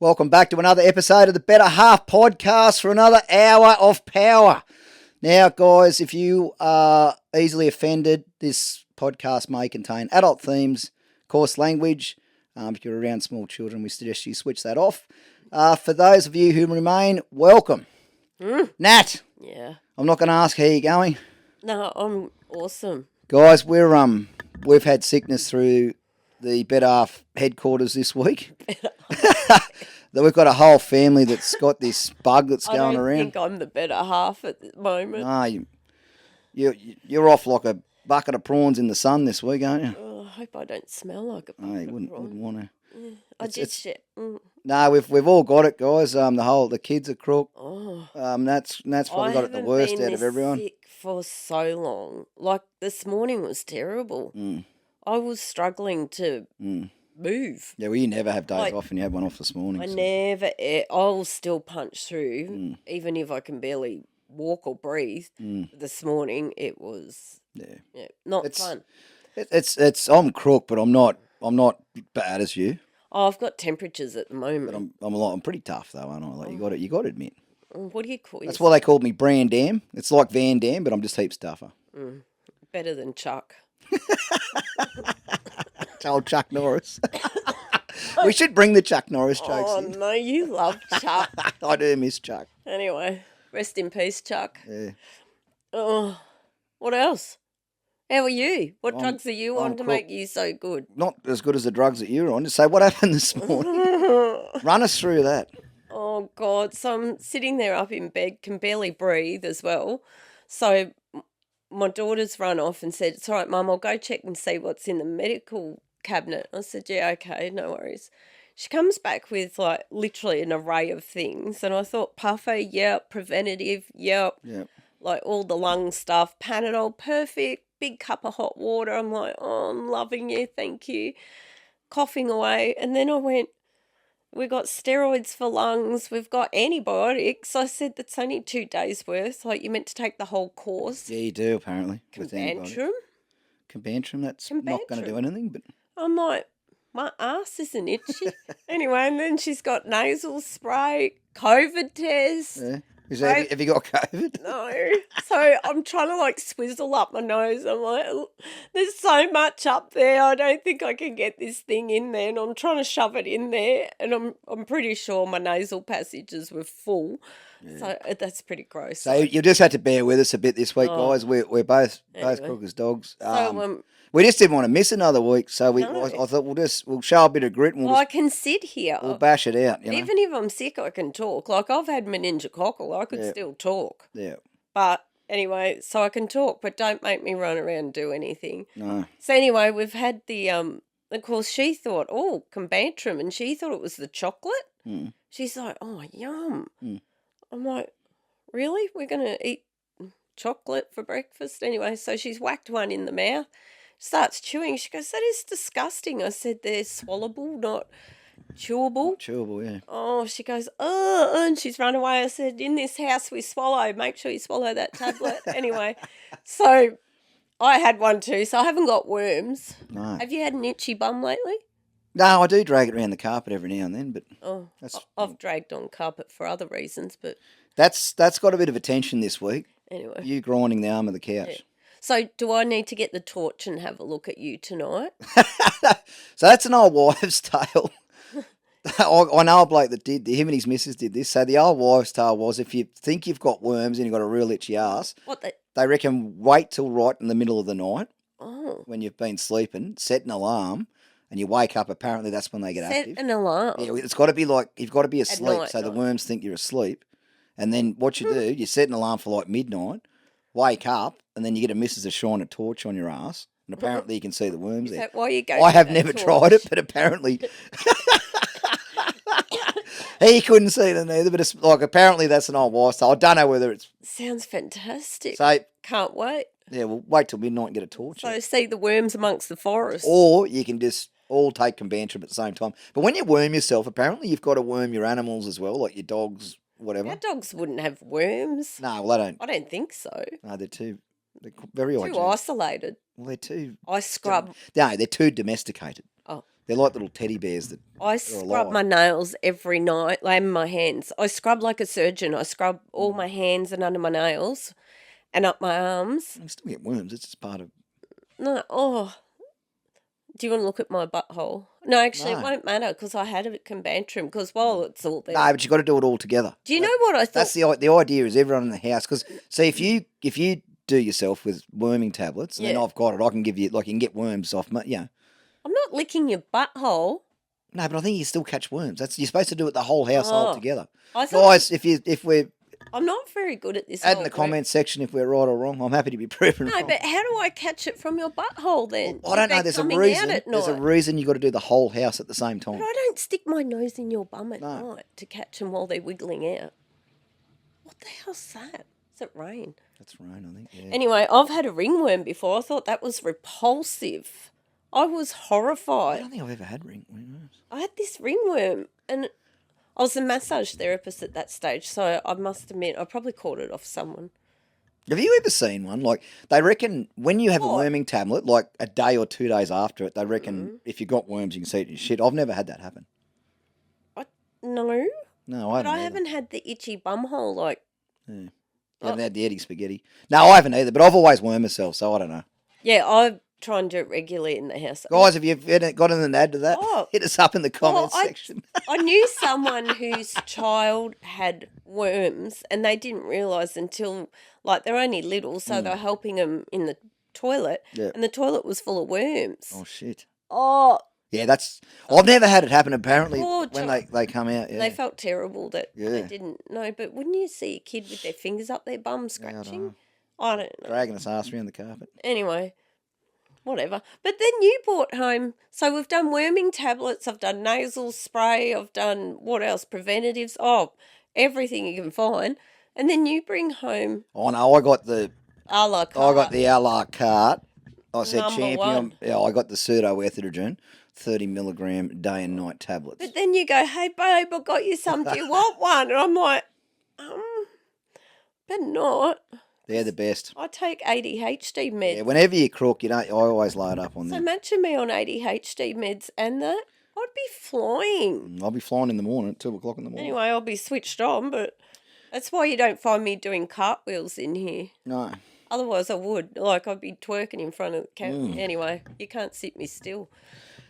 Welcome back to another episode of the Better Half podcast for another hour of power. Now, guys, if you are easily offended, this podcast may contain adult themes, coarse language. If you're around small children, we suggest you switch that off. For those of you who remain, welcome. Nat, Yeah. I'm not going to ask how you're going. No, I'm awesome. Guys, we've had sickness through the Better Half headquarters this week. We've got a whole family that's got this bug that's going around. I think I'm the better half at the moment. No, you're off like a bucket of prawns in the sun this week, aren't you? Oh, I hope I don't smell like a No, you bucket wouldn't of prawn. want to. I did shit. No, we've all got it, guys. The kids are crook. Oh, That's probably I got it the haven't worst been out of this everyone. sick for so long. Like this morning was terrible. I was struggling to move. Yeah, well, you never have days Like, off, and you had one off this morning. I so. never. I'll still punch through, even if I can barely walk or breathe. This morning it was not fun. I'm crook, but I'm not bad as you. Oh, I've got temperatures at the moment. But I'm pretty tough though, aren't I? Like you got to admit. What do you call That's yourself? why they called me Brand Dam. It's like Van Dam, but I'm just heaps tougher. Better than Chuck. Old Chuck Norris. We should bring the Chuck Norris jokes Oh, in. no, you love Chuck. I do miss Chuck. Anyway, rest in peace, Chuck. Yeah. Oh, what else? How are you? What drugs are you on I'm to crook. make you so good? Not as good as the drugs that you're on. Just say what happened this morning. Run us through that. Oh, God. So I'm sitting there up in bed, can barely breathe as well. So my daughter's run off and said, "It's all right, Mum, I'll go check and see what's in the medical cabinet." I said, "Yeah, okay, no worries." She comes back with like literally an array of things. And I thought, puffer, yep, preventative, yep. Yeah. Like all the lung stuff, Panadol, perfect, big cup of hot water. I'm like, oh, I'm loving you, thank you. Coughing away. And then I went, we got steroids for lungs, we've got antibiotics. I said, that's only 2 days worth. Like, you're meant to take the whole course. Yeah, you do apparently. with antibiotics. Combantrum? Combantrum, that's not going to do anything. But I'm like, my ass isn't itchy. Anyway, and then she's got nasal spray, COVID test. yeah. Right. Have you got COVID? No. So I'm trying to like swizzle up my nose. I'm like, there's so much up there. I don't think I can get this thing in there. And I'm trying to shove it in there. And I'm pretty sure my nasal passages were full. Yeah. So that's pretty gross. So you just had to bear with us a bit this week, guys. We're both crook as dogs. We just didn't want to miss another week, so I thought we'll show a bit of grit and I can sit here. we'll bash it out. You know? Even if I'm sick, I can talk. Like I've had meningococcal, I could still talk. Yeah. But anyway, so I can talk, but don't make me run around and do anything. No. So anyway, we've had the of course she thought, oh, Combantrum, and she thought it was the chocolate. She's like, oh, yum. I'm like, really? We're going to eat chocolate for breakfast? Anyway, so she's whacked one in the mouth, starts chewing. She goes, that is disgusting. I said, they're swallowable, not chewable. Chewable, yeah. Oh, she goes, oh, and she's run away. I said, in this house we swallow. Make sure you swallow that tablet. Anyway, so I had one too, so I haven't got worms. No. Have you had an itchy bum lately? No, I do drag it around the carpet every now and then, but I've dragged on carpet for other reasons, but that's got a bit of attention this week. anyway. You grinding the arm of the couch. Yeah. So do I need to get the torch and have a look at you tonight? So that's an old wives' tale. I know a bloke that did. Him and his missus did this. So the old wives' tale was, if you think you've got worms and you've got a real itchy ass, they reckon wait till right in the middle of the night when you've been sleeping, set an alarm, and you wake up. Apparently that's when they get active. Set an alarm? Yeah, it's got to be like, you've got to be asleep, night, so the worms think you're asleep. And then what you do, you set an alarm for like midnight, wake up, and then you get a missus to shine a torch on your ass, and apparently you can see the worms Is there. that why you go? I have never tried it, but apparently he couldn't see them either. But it's like, apparently that's an old wives' tale. I don't know whether it's. Sounds fantastic. So can't wait. yeah, we'll wait till midnight and get a torch. So see the worms amongst the forest. Or you can just all take Combantrum at the same time. But when you worm yourself, apparently you've got to worm your animals as well, like your dogs, whatever. Our dogs wouldn't have worms. No, well, they don't. I don't think so. No, they're very Too hygienic. isolated. Well, they're too. I scrub. No, they're too domesticated. Oh, They're like little teddy bears that I are scrub alive. my nails every night, like my hands. I scrub like a surgeon. I scrub all my hands and under my nails and up my arms. You still get worms. It's just part of. No, oh, do you want to look at my butthole? No, actually, No. it won't matter because I had a combantrum because, well, it's all there. No, but you've got to do it all together. Do you know what I thought? That's the idea is everyone in the house. Because, see, if you do yourself with worming tablets, and then Yeah. I've got it, I can give you, like, you can get worms off, yeah. I'm not licking your butthole. No, but I think you still catch worms. You're supposed to do it the whole household Oh. together. I thought Guys, if we're I'm not very good at this. add in whole the work. comments section if we're right or wrong, I'm happy to be proven No, wrong. but how do I catch it from your butthole then? I don't know. They're There's a coming reason. out at There's a night. reason you got to do the whole house at the same time. But I don't stick my nose in your bum at No. night to catch them while they're wiggling out. What the hell's that? Is it rain? That's right, I think. Yeah. Anyway, I've had a ringworm before. I thought that was repulsive. I was I horrified. don't think I've ever had ringworms. I had this ringworm and I was a massage therapist at that stage, so I must admit I probably caught it off someone. Have you ever seen one? Like, they reckon when you have a What? worming tablet, like a day or 2 days after it, they reckon Mm-hmm. if you got worms, you can see it in your shit. I've never had that happen. No, No, I but haven't. I either. haven't had the itchy bumhole like. Yeah. I haven't had the Eddie spaghetti. No, I haven't either, but I've always wormed myself, so I don't know. Yeah, I try and do it regularly in the house. Guys, have you got an add to that? Oh. Hit us up in the comments I- section. I knew someone whose child had worms, and they didn't realise until like they're only little, so they're helping them in the toilet, Yeah. and the toilet was full of worms. Oh, shit. Oh, Yeah, I've never had it happen, apparently, Poor when child. they come out. Yeah. they felt terrible that they Yeah. didn't know. But wouldn't you see a kid with their fingers up their bum I don't scratching? know. I don't know. Dragging his ass around the carpet. Anyway, whatever. But then you brought home, so we've done worming tablets, I've done nasal spray, I've done what else? Preventatives. Oh, everything you can find. And then you bring home Oh, no, I got the a la carte. I got the a la carte. I said Number champion. one. Yeah, I got the pseudoephedrine, 30 milligram day and night tablets. But then you go, hey, babe, I got you some. Do you want one? And I'm like, but not. They're the best. I take ADHD meds. Yeah, whenever you crook, I always load up on So them. imagine me on ADHD meds and that. I'd be flying. I'll be flying in the morning at 2 o'clock in the morning. Anyway, I'll be switched on, but that's why you don't find me doing cartwheels in here. No. Otherwise, I would. Like, I'd be twerking in front of the camera. Mm. Anyway, you can't sit me still.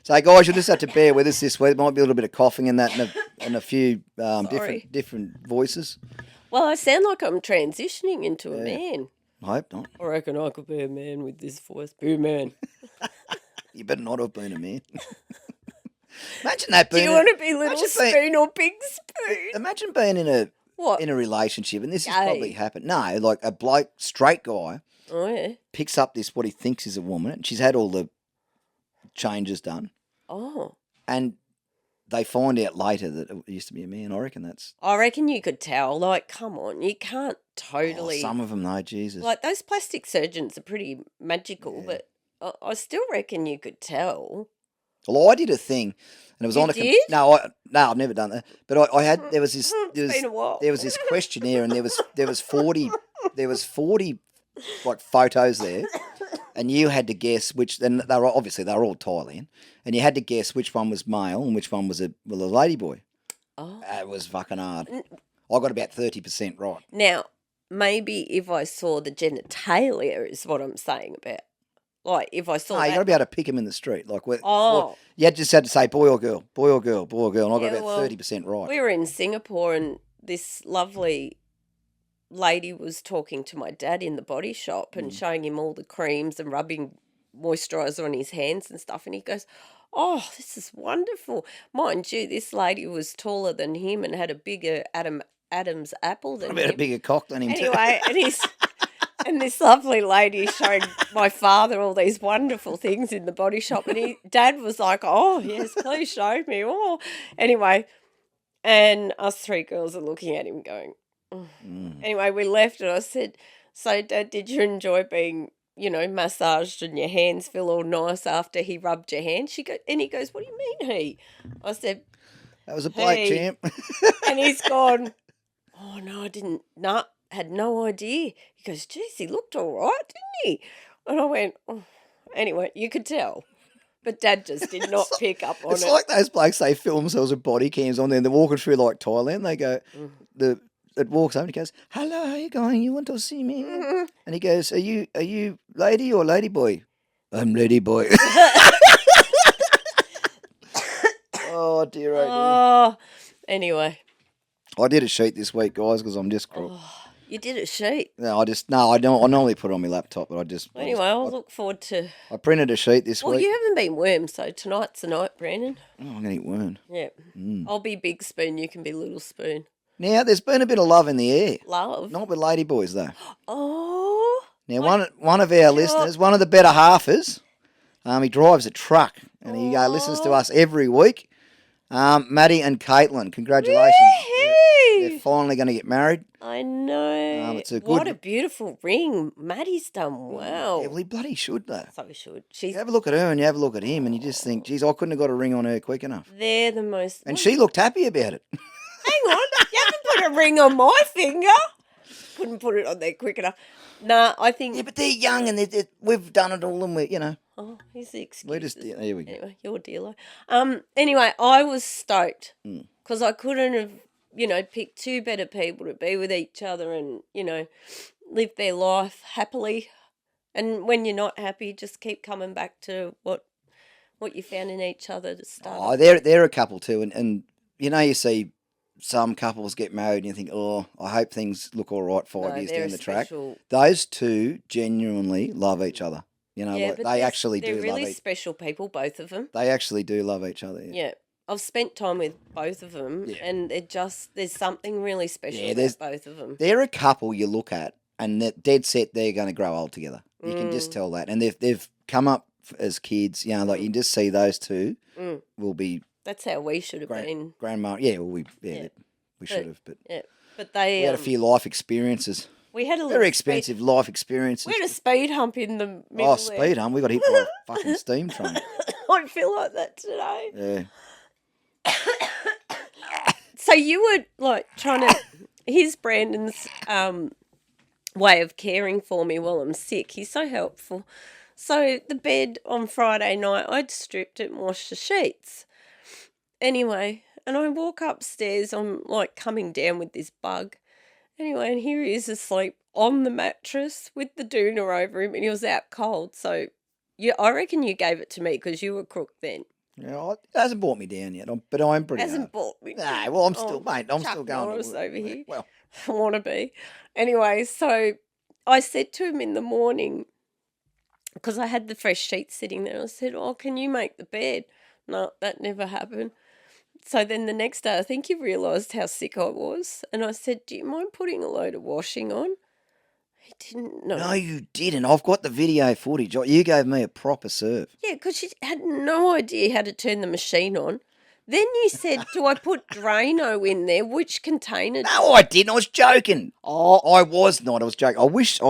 So, guys, you'll just have to bear with us this week. There might be a little bit of coughing in that and a few Sorry. different voices. Well, I sound like I'm transitioning into a man. I hope not. I reckon I could be a man with this voice. Be a man. You better not have been a man. Imagine that Do being. you want to be little imagine being- spoon or big spoon? Imagine being What? in a relationship, and this has Gay. probably happened. No, like a bloke, straight guy, Oh, yeah. picks up this what he thinks is a woman, and she's had all the changes done, Oh. and they find out later that it used to be a man. I reckon that's I reckon you could tell. Like, come on. You can't totally. some of them though. Jesus, Like, those plastic surgeons are pretty magical, Yeah. but I still reckon you could tell. well, I did a thing, and it was You on a did? no, I've never done that, but I had there was this It's been a while. there was this questionnaire, and there was 40 like photos there, and you had to guess which. Then they were all Thailand, and you had to guess which one was male and which one was a lady boy. Oh. It was fucking hard. I got about 30% right. Now, maybe if I saw the genitalia is what I'm saying about. Like, if I saw No, you got to that. be able to pick them in the street. Like, Oh. you just had to say boy or girl, boy or girl, boy or girl, and I got Yeah, about well, 30% right. We were in Singapore and this lovely lady was talking to my dad in the body shop and showing him all the creams and rubbing moisturiser on his hands and stuff. And he goes, oh, this is wonderful. Mind you, this lady was taller than him and had a bigger Adam's apple than I bet a him. bigger cock than him too. Anyway, and this lovely lady showing my father all these wonderful things in the body shop, and Dad was like, "Oh yes, please show me." Oh, anyway, and us three girls are looking at him, going. Anyway, we left, and I said, "So, Dad, did you enjoy being, massaged and your hands feel all nice after he rubbed your hands?" He goes, "What do you mean he?" I said, That was a bloke, Hey. champ. and he's gone, "Oh, no, I didn't. No, had no idea." He goes, "Geez, he looked all right, didn't he?" And I went, oh. Anyway, you could tell. But Dad just did not pick up on It's it. like those blokes, they film themselves with body cams on there and they're walking through like Thailand. They go, it walks over and he goes, hello, how you going? You want to see me? And he goes, are you lady or lady boy? I'm lady boy. Oh, dear, oh, dear. Oh, anyway. I did a sheet this week, guys, because I'm just crook. Oh, you did a sheet. No, I normally put it on my laptop, but Anyway, I'll look forward to... I printed a sheet this Well, week. you haven't been worm, so tonight's the night, Brandon. Oh, I'm going to eat worm. Yeah. I'll be big spoon, you can be little spoon. Now, there's been a bit of love in the air. Love? Not with lady boys, though. Oh. Now, one of our listeners, one of the better halfers, he drives a truck, and he listens to us every week. Maddie and Caitlin, congratulations. They're finally going to get married. I know. It's a What a beautiful ring. Maddie's done well. Yeah, well, he bloody should, though. So should. You have a look at her and you have a look at him, and you just think, geez, I couldn't have got a ring on her quick enough. They're the most... And she looked happy about it. Hang on. You haven't put a ring on my finger. Couldn't put it on there quick enough. Nah, I think... Yeah, but they're young and we've done it all, and we're. Oh, here's the excuse. We're just, there we go. Anyway, you're dealer. Anyway, I was stoked because I couldn't have, picked two better people to be with each other and, live their life happily. And when you're not happy, just keep coming back to what you found in each other to start. Oh, they're a couple too, and you see some couples get married and you think, oh, I hope things look all right 5 years down the track. Those two genuinely love each other. They actually do love each other. They're really special people, both of them. They actually do love each other. Yeah. I've spent time with both of them, and there's something really special about both of them. They're a couple you look at, and they're dead set they're going to grow old together. You can just tell that. And they've come up as kids, you can just see those two will be... That's how we should have been. Grandma, we should have. But they... We had a few life experiences. We had a little very expensive life experiences. We had a speed hump in the middle. Oh, speed hump! We got hit by a fucking steam train. I feel like that today. Yeah. So you were like trying to... Here's Brandon's way of caring for me while I'm sick. He's so helpful. So the bed on Friday night, I'd stripped it and washed the sheets. Anyway, and I walk upstairs. I'm like coming down with this bug. Anyway, and here he is asleep on the mattress with the doona over him, and he was out cold. So I reckon you gave it to me because you were crook then. Yeah, it hasn't brought me down yet, but I'm pretty hasn't brought me down. Nah, well, I'm still, mate, I'm Chuck still going Norris over here. Well, I want to be. Anyway, so I said to him in the morning, because I had the fresh sheets sitting there, I said, oh, can you make the bed? No, that never happened. So then the next day, I think he realised how sick I was. And I said, do you mind putting a load of washing on? He didn't know. No, you didn't. I've got the video footage. You gave me a proper serve. Yeah, because she had no idea how to turn the machine on. Then you said, do I put Drano in there? Which container? No, I didn't. I was joking. Oh, I was not. I was joking. I wish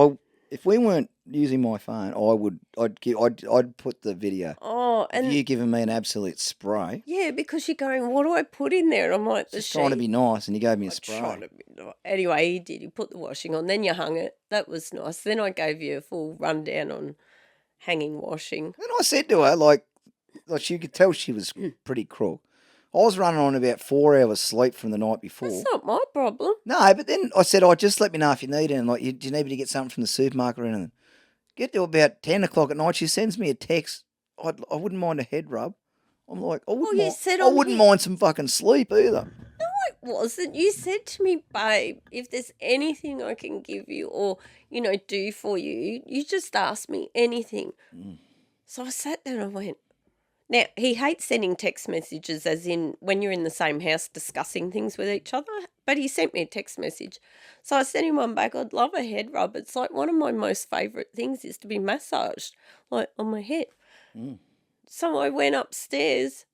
if we weren't using my phone, I'd put the video. Oh, and you giving me an absolute spray. Yeah, because you're going, what do I put in there? And I'm like, just trying to be nice, and you gave me a spray. Trying to be nice. Anyway, he did. He put the washing on. Then you hung it. That was nice. Then I gave you a full rundown on hanging washing. And I said to her, like you could tell she was pretty crook. I was running on about 4 hours sleep from the night before. That's not my problem. No, but then I said, just let me know if you need it. And like, do you need me to get something from the supermarket or anything? Get to about 10 o'clock at night, she sends me a text. I wouldn't mind a head rub. I'm like, I wouldn't mind some fucking sleep either. No, it wasn't. You said to me, babe, if there's anything I can give you or, do for you, you just ask me anything. So I sat there and I went, now, he hates sending text messages as in when you're in the same house discussing things with each other, but he sent me a text message. So I sent him one back, I'd love a head rub. It's like one of my most favourite things is to be massaged, like on my head. So I went upstairs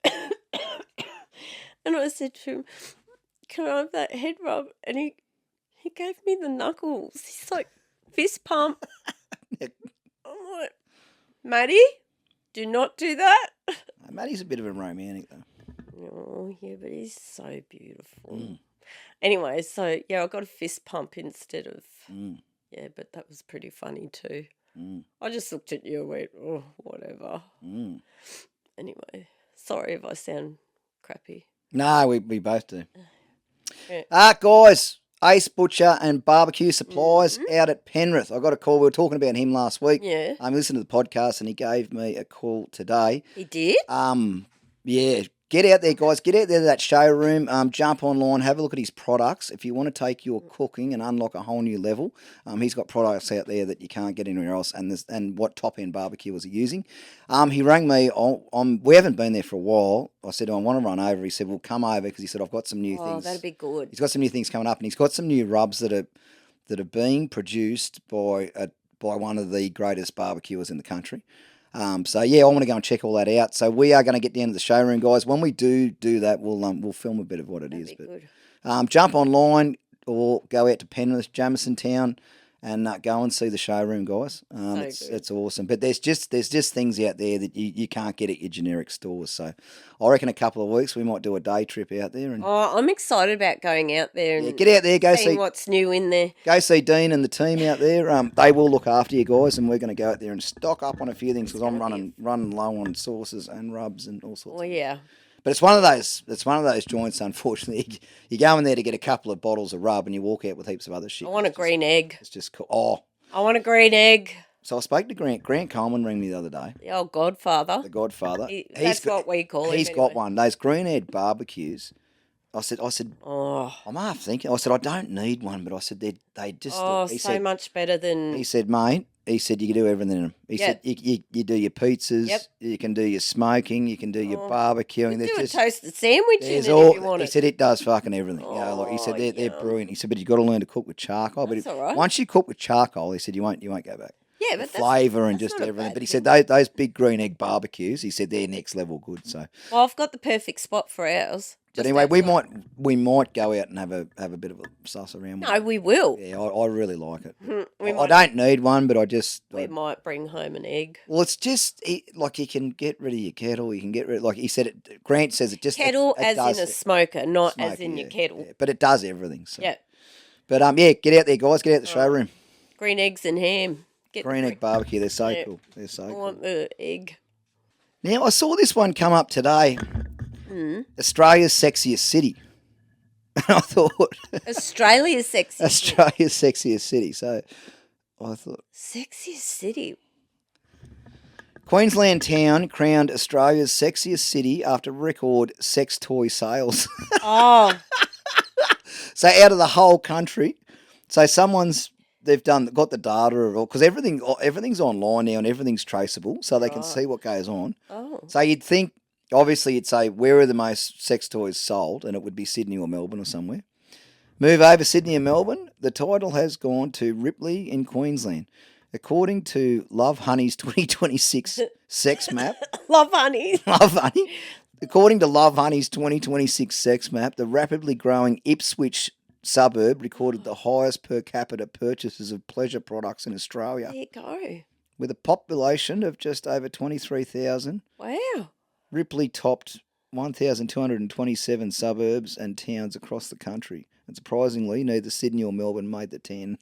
and I said to him, can I have that head rub? And he gave me the knuckles. He's like, fist pump. I'm like, Maddie? Do not do that. Maddie's a bit of a romantic, though. Oh, yeah, but he's so beautiful. Anyway, so, I got a fist pump instead of... Yeah, but that was pretty funny too. I just looked at you and went, oh, whatever. Anyway, sorry if I sound crappy. No, we both do. Yeah. Guys, Ace Butcher and Barbecue Supplies out at Penrith. I got a call. We were talking about him last week. Yeah. I listened to the podcast and he gave me a call today. He did? Yeah. Get out there, guys. Get out there to that showroom. Jump online. Have a look at his products. If you want to take your cooking and unlock a whole new level, he's got products out there that you can't get anywhere else. And what top end barbecue was he using? He rang me. We haven't been there for a while. I said, I want to run over. He said, well, come over because he said, I've got some new things. Oh, that'd be good. He's got some new things coming up, and he's got some new rubs that are being produced by one of the greatest barbecuers in the country. So yeah, I want to go and check all that out. So we are going to get down to the showroom, guys. When we do that, we'll film a bit of what it That'd is. be good. Jump online or go out to Penrith, Jamison Town, and go and see the showroom, guys. It's awesome. But there's just things out there that you can't get at your generic stores. So I reckon a couple of weeks we might do a day trip out there. And I'm excited about going out there and get out there, go seeing see what's new in there. Go see Dean and the team out there. They will look after you guys, and we're going to go out there and stock up on a few things because I'm running low on sauces and rubs and all sorts. Oh yeah. But it's one of those joints. Unfortunately, you go in there to get a couple of bottles of rub, and you walk out with heaps of other shit. I want a green egg. It's just cool. Oh, I want a green egg. so I spoke to Grant. Grant Coleman rang me the other day. The old Godfather. The Godfather. That's what we call him. He's got one. Those green egg barbecues. I said, Oh, I'm half thinking. I said, I don't need one, but I said they just. He so said, much better than. He said, mate. He said you can do everything in them. He said you do your pizzas, you can do your smoking, you can do your barbecuing. You do a toasted sandwich in it if you want He it. said it does fucking everything. He said they're brilliant. He said, but you've got to learn to cook with charcoal. That's all right. Once you cook with charcoal, he said you won't go back. Yeah, but flavour and that's just not a everything. bad But he thing. said those big green egg barbecues, he said they're next level good. So, Well, I've got the perfect spot for ours. but Just anyway, outside. we might go out and have a bit of a suss around. No, we will. Yeah, I really like it. We I might, don't need one, but we might bring home an egg. Well, it's just like you can get rid of your kettle. You can get rid, like he said. Grant says it just Kettle it as does in a smoker, not as smoker, in your kettle. yeah, but it does everything. So. Yeah. But get out there, guys. Get out the showroom. Green eggs and ham. Get Green egg barbecue. They're so Yeah. cool. They're so I cool. want the egg. Now I saw this one come up today. Australia's sexiest city. And I thought Australia's sexy. Australia's sexiest city. So I thought Sexiest city. Queensland town crowned Australia's sexiest city after record sex toy sales. Oh, So out of the whole country, so they've got the data of all because everything's online now and everything's traceable, so they can see what goes on. oh. So you'd think, obviously, you'd say where are the most sex toys sold, and it would be Sydney or Melbourne or somewhere. Move over Sydney and Melbourne. The title has gone to Ripley in Queensland, according to Love Honey's 2026 sex map. Love honey. Love Honey. According to Love Honey's 2026 sex map, the rapidly growing Ipswich suburb recorded the highest per capita purchases of pleasure products in Australia, There you go. with a population of just over 23,000. Wow. Ripley topped 1,227 suburbs and towns across the country. And surprisingly, neither Sydney or Melbourne made the 10.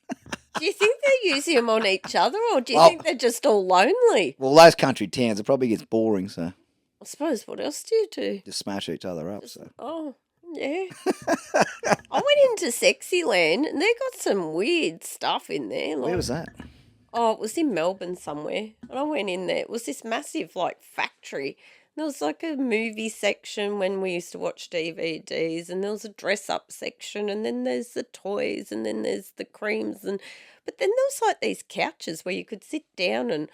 Do you think they're using them on each other, or do you Well- think they're just all lonely? Well, those country towns, it probably gets boring, so I suppose what else do you do? just smash each other up. So Oh, yeah. I went into Sexyland and they got some weird stuff in there. where Like, was that? oh, it was in Melbourne somewhere. And I went in there. It was this massive, like, factory. There was, like, a movie section when we used to watch DVDs. And there was a dress-up section. And then there's the toys. And then there's the creams. But then there was, like, these couches where you could sit down and...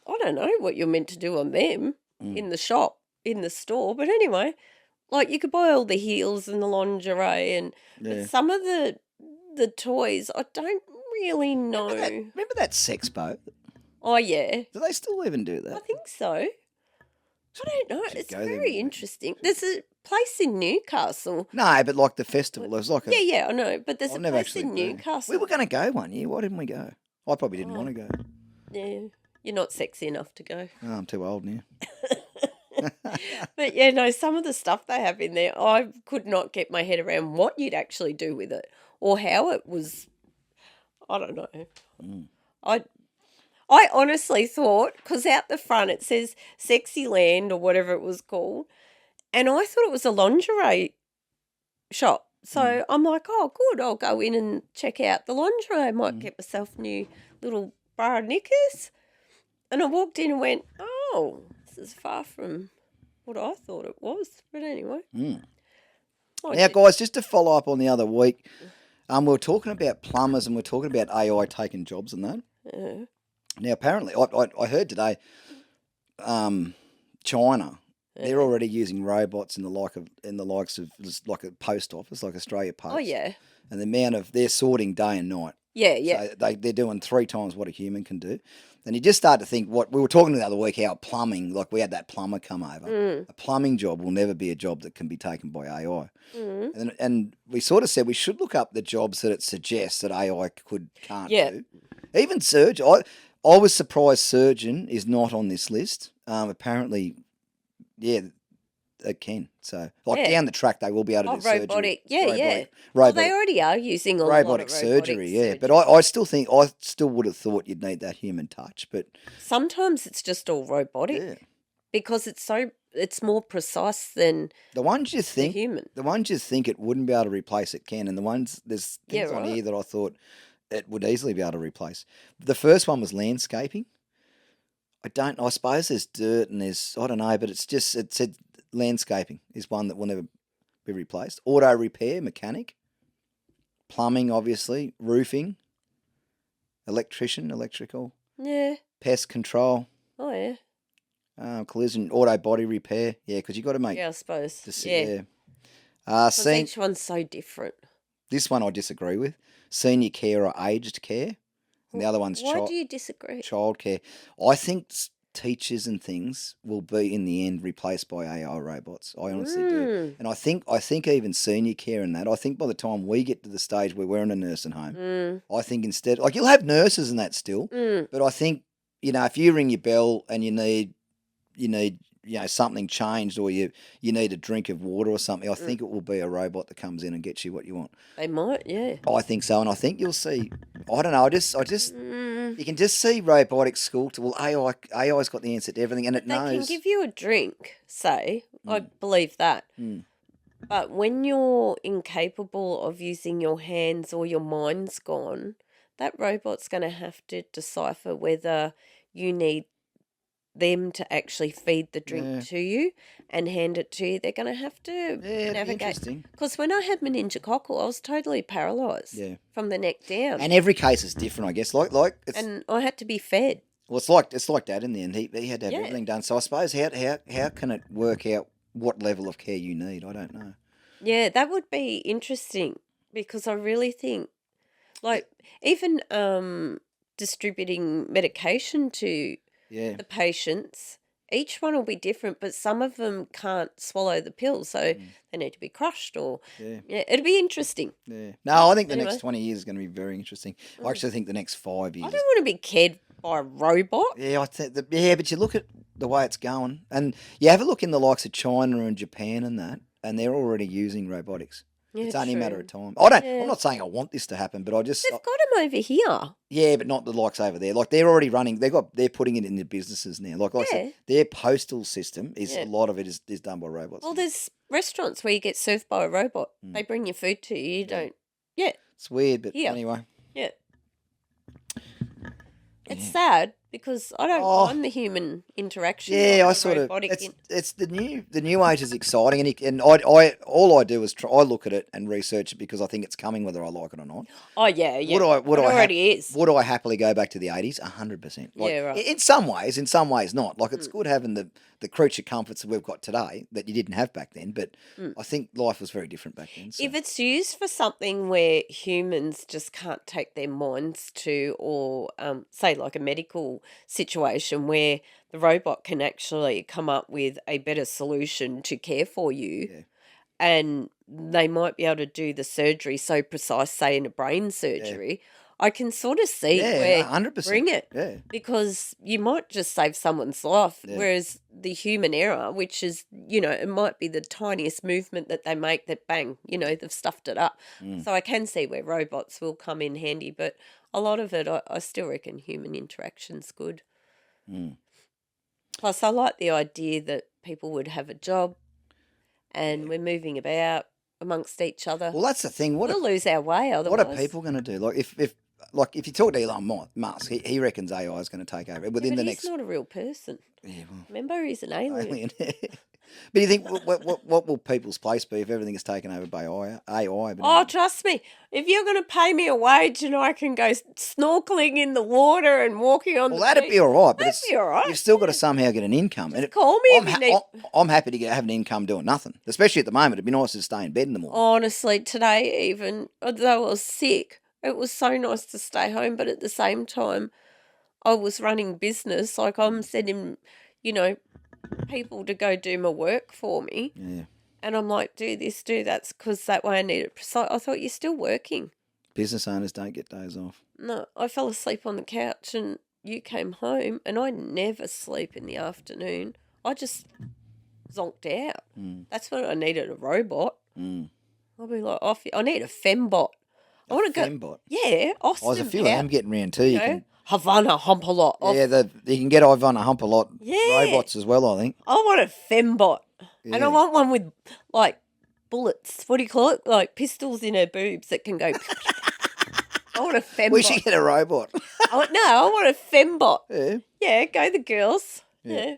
I don't know what you're meant to do on them in the shop, in the store. But anyway, like, you could buy all the heels and the lingerie. And Yeah. but some of the toys, I don't really know. Remember that sex boat? Oh, yeah. Do they still even do I that? think so. I don't know. Should It's go there very one day. interesting. There's a place in Newcastle. No, but like the festival, there's like a. Yeah, I know. But there's I've a never place actually in been. Newcastle. We were going to go one year. Why didn't we go? I probably didn't want to go. Yeah, you're not sexy enough to go. Oh, I'm too old now. But yeah, no, some of the stuff they have in there, I could not get my head around what you'd actually do with it or how it was. I don't know. I honestly thought, because out the front it says Sexy Land or whatever it was called, and I thought it was a lingerie shop. So I'm like, oh, good, I'll go in and check out the lingerie. I might get myself new little bra knickers. And I walked in and went, oh, this is far from what I thought it was. But anyway. Now, guys, just to follow up on the other week, we were talking about plumbers and we're talking about AI taking jobs and that. Now, apparently, I heard today, China, they're already using robots in the likes of like a post office, like Australia Post. Oh, yeah. And the amount of they're sorting day and night. Yeah, yeah. So they're doing 3 times what a human can do. And you just start to think what we were talking the other week, how plumbing, like we had that plumber come over. A plumbing job will never be a job that can be taken by AI. And we sort of said we should look up the jobs that it suggests that AI can't do. Even surgeon. I was surprised surgeon is not on this list. Apparently, it can. So, down the track, they will be able to do robotic. surgery. Well, they already are using a lot of robotic surgery. But I still would have thought you'd need that human touch. But sometimes it's just all robotic because it's more precise than the ones you think human. The ones you think it wouldn't be able to replace, it can, and the ones there's things on here that I thought it would easily be able to replace. The first one was landscaping. I suppose there's dirt and I don't know, but it said landscaping is one that will never be replaced. Auto repair, mechanic, plumbing, obviously, roofing, electrical, pest control. Oh yeah. Collision, auto body repair, because you got to make. Yeah, I suppose. Each one's so different. This one I disagree with. Senior care or aged care. And the other one's why do you disagree? Childcare. I think teachers and things will be in the end replaced by AI robots. I honestly do. And I think even senior care and that, I think by the time we get to the stage where we're in a nursing home, I think instead, like you'll have nurses and that still, but I think, if you ring your bell and you need something changed or you need a drink of water or something, I think it will be a robot that comes in and gets you what you want. They might, yeah. I think so, and I think you'll see. I don't know. You can just see robotic school. Well, AI's got the answer to everything, and it knows. They can give you a drink, say. I believe that. But when you're incapable of using your hands or your mind's gone, that robot's going to have to decipher whether you need them to actually feed the drink to you and hand it to you. They're going to have to navigate. Because when I had meningococcal, I was totally paralysed from the neck down. And every case is different, I guess. And I had to be fed. Well, it's like that in the end. He had to have everything done. So I suppose how can it work out what level of care you need? I don't know. Yeah, that would be interesting because I really think, even distributing medication to the patients, each one will be different, but some of them can't swallow the pill, so they need to be crushed or it'll be interesting. No, I think the next 20 years is going to be very interesting. I actually think the next 5 years. I don't want to be cared by a robot. Yeah, but you look at the way it's going, and you have a look in the likes of China and Japan and that, and they're already using robotics. Yeah, it's only a matter of time. I'm not saying I want this to happen, but they've got them over here. Yeah, but not the likes over there. Like they're already running. They're putting it in the businesses now. Like I said, their postal system is a lot of it is done by robots. Well, there's restaurants where you get served by a robot. They bring your food to you. You don't. Yeah. It's weird, but anyway. Yeah. It's sad because I don't mind the human interaction. Yeah, I sort of. It's the new age is exciting, and all I do is I look at it and research it because I think it's coming, whether I like it or not. Oh yeah, yeah. Would it already is. Would I happily go back to the 80s? 100%. Yeah, right. In some ways not. Like it's good having the creature comforts that we've got today that you didn't have back then, but I think life was very different back then. So. If it's used for something where humans just can't take their minds to, or say like a medical situation where the robot can actually come up with a better solution to care for you, and they might be able to do the surgery so precise, say in a brain surgery, I can sort of see Yeah, where 100%. bring it. Yeah. Because you might just save someone's life, Yeah. whereas the human error, which is, it might be the tiniest movement that they make that bang, they've stuffed it up. Mm. So I can see where robots will come in handy, but a lot of it, I still reckon human interaction's good. Mm. Plus, I like the idea that people would have a job and we're moving about amongst each other. Well, that's the thing. We'll lose our way otherwise. What are people going to do? Like if you talk to Elon Musk, he reckons AI is going to take over within the next. He's not a real person. Yeah, well, Remember, he's an alien. But you think what will people's place be if everything is taken over by AI? Oh, trust me, if you're going to pay me a wage and I can go snorkeling in the water and walking on the beach, that'd be all right. But that'd be all right. You've still got to somehow get an income. Just call me if you need. I'm happy to have an income doing nothing, especially at the moment. It'd be nice to stay in bed in the morning. Honestly, today even, although I was sick, it was so nice to stay home. But at the same time, I was running business. Like I'm sending, people to go do my work for me. Yeah. And I'm like, do this, do that, because that way I need it. So I thought, you're still working. Business owners don't get days off. No, I fell asleep on the couch and you came home, and I never sleep in the afternoon. I just zonked out. Mm. That's when I needed a robot. Mm. I'll be like, I need a fembot. I want to go. Fembot? Yeah, Austin. There's a few of them getting round too. You can, Havana hump a lot. yeah, you can get Ivana Hump a lot. Yeah. Robots as well, I think. I want a fembot. Yeah. And I want one with, like, bullets. What do you call it? Like pistols in her boobs that can go. I want a fembot. We should get a robot. I want a fembot. Yeah. Yeah, go the girls. Yeah. Yeah.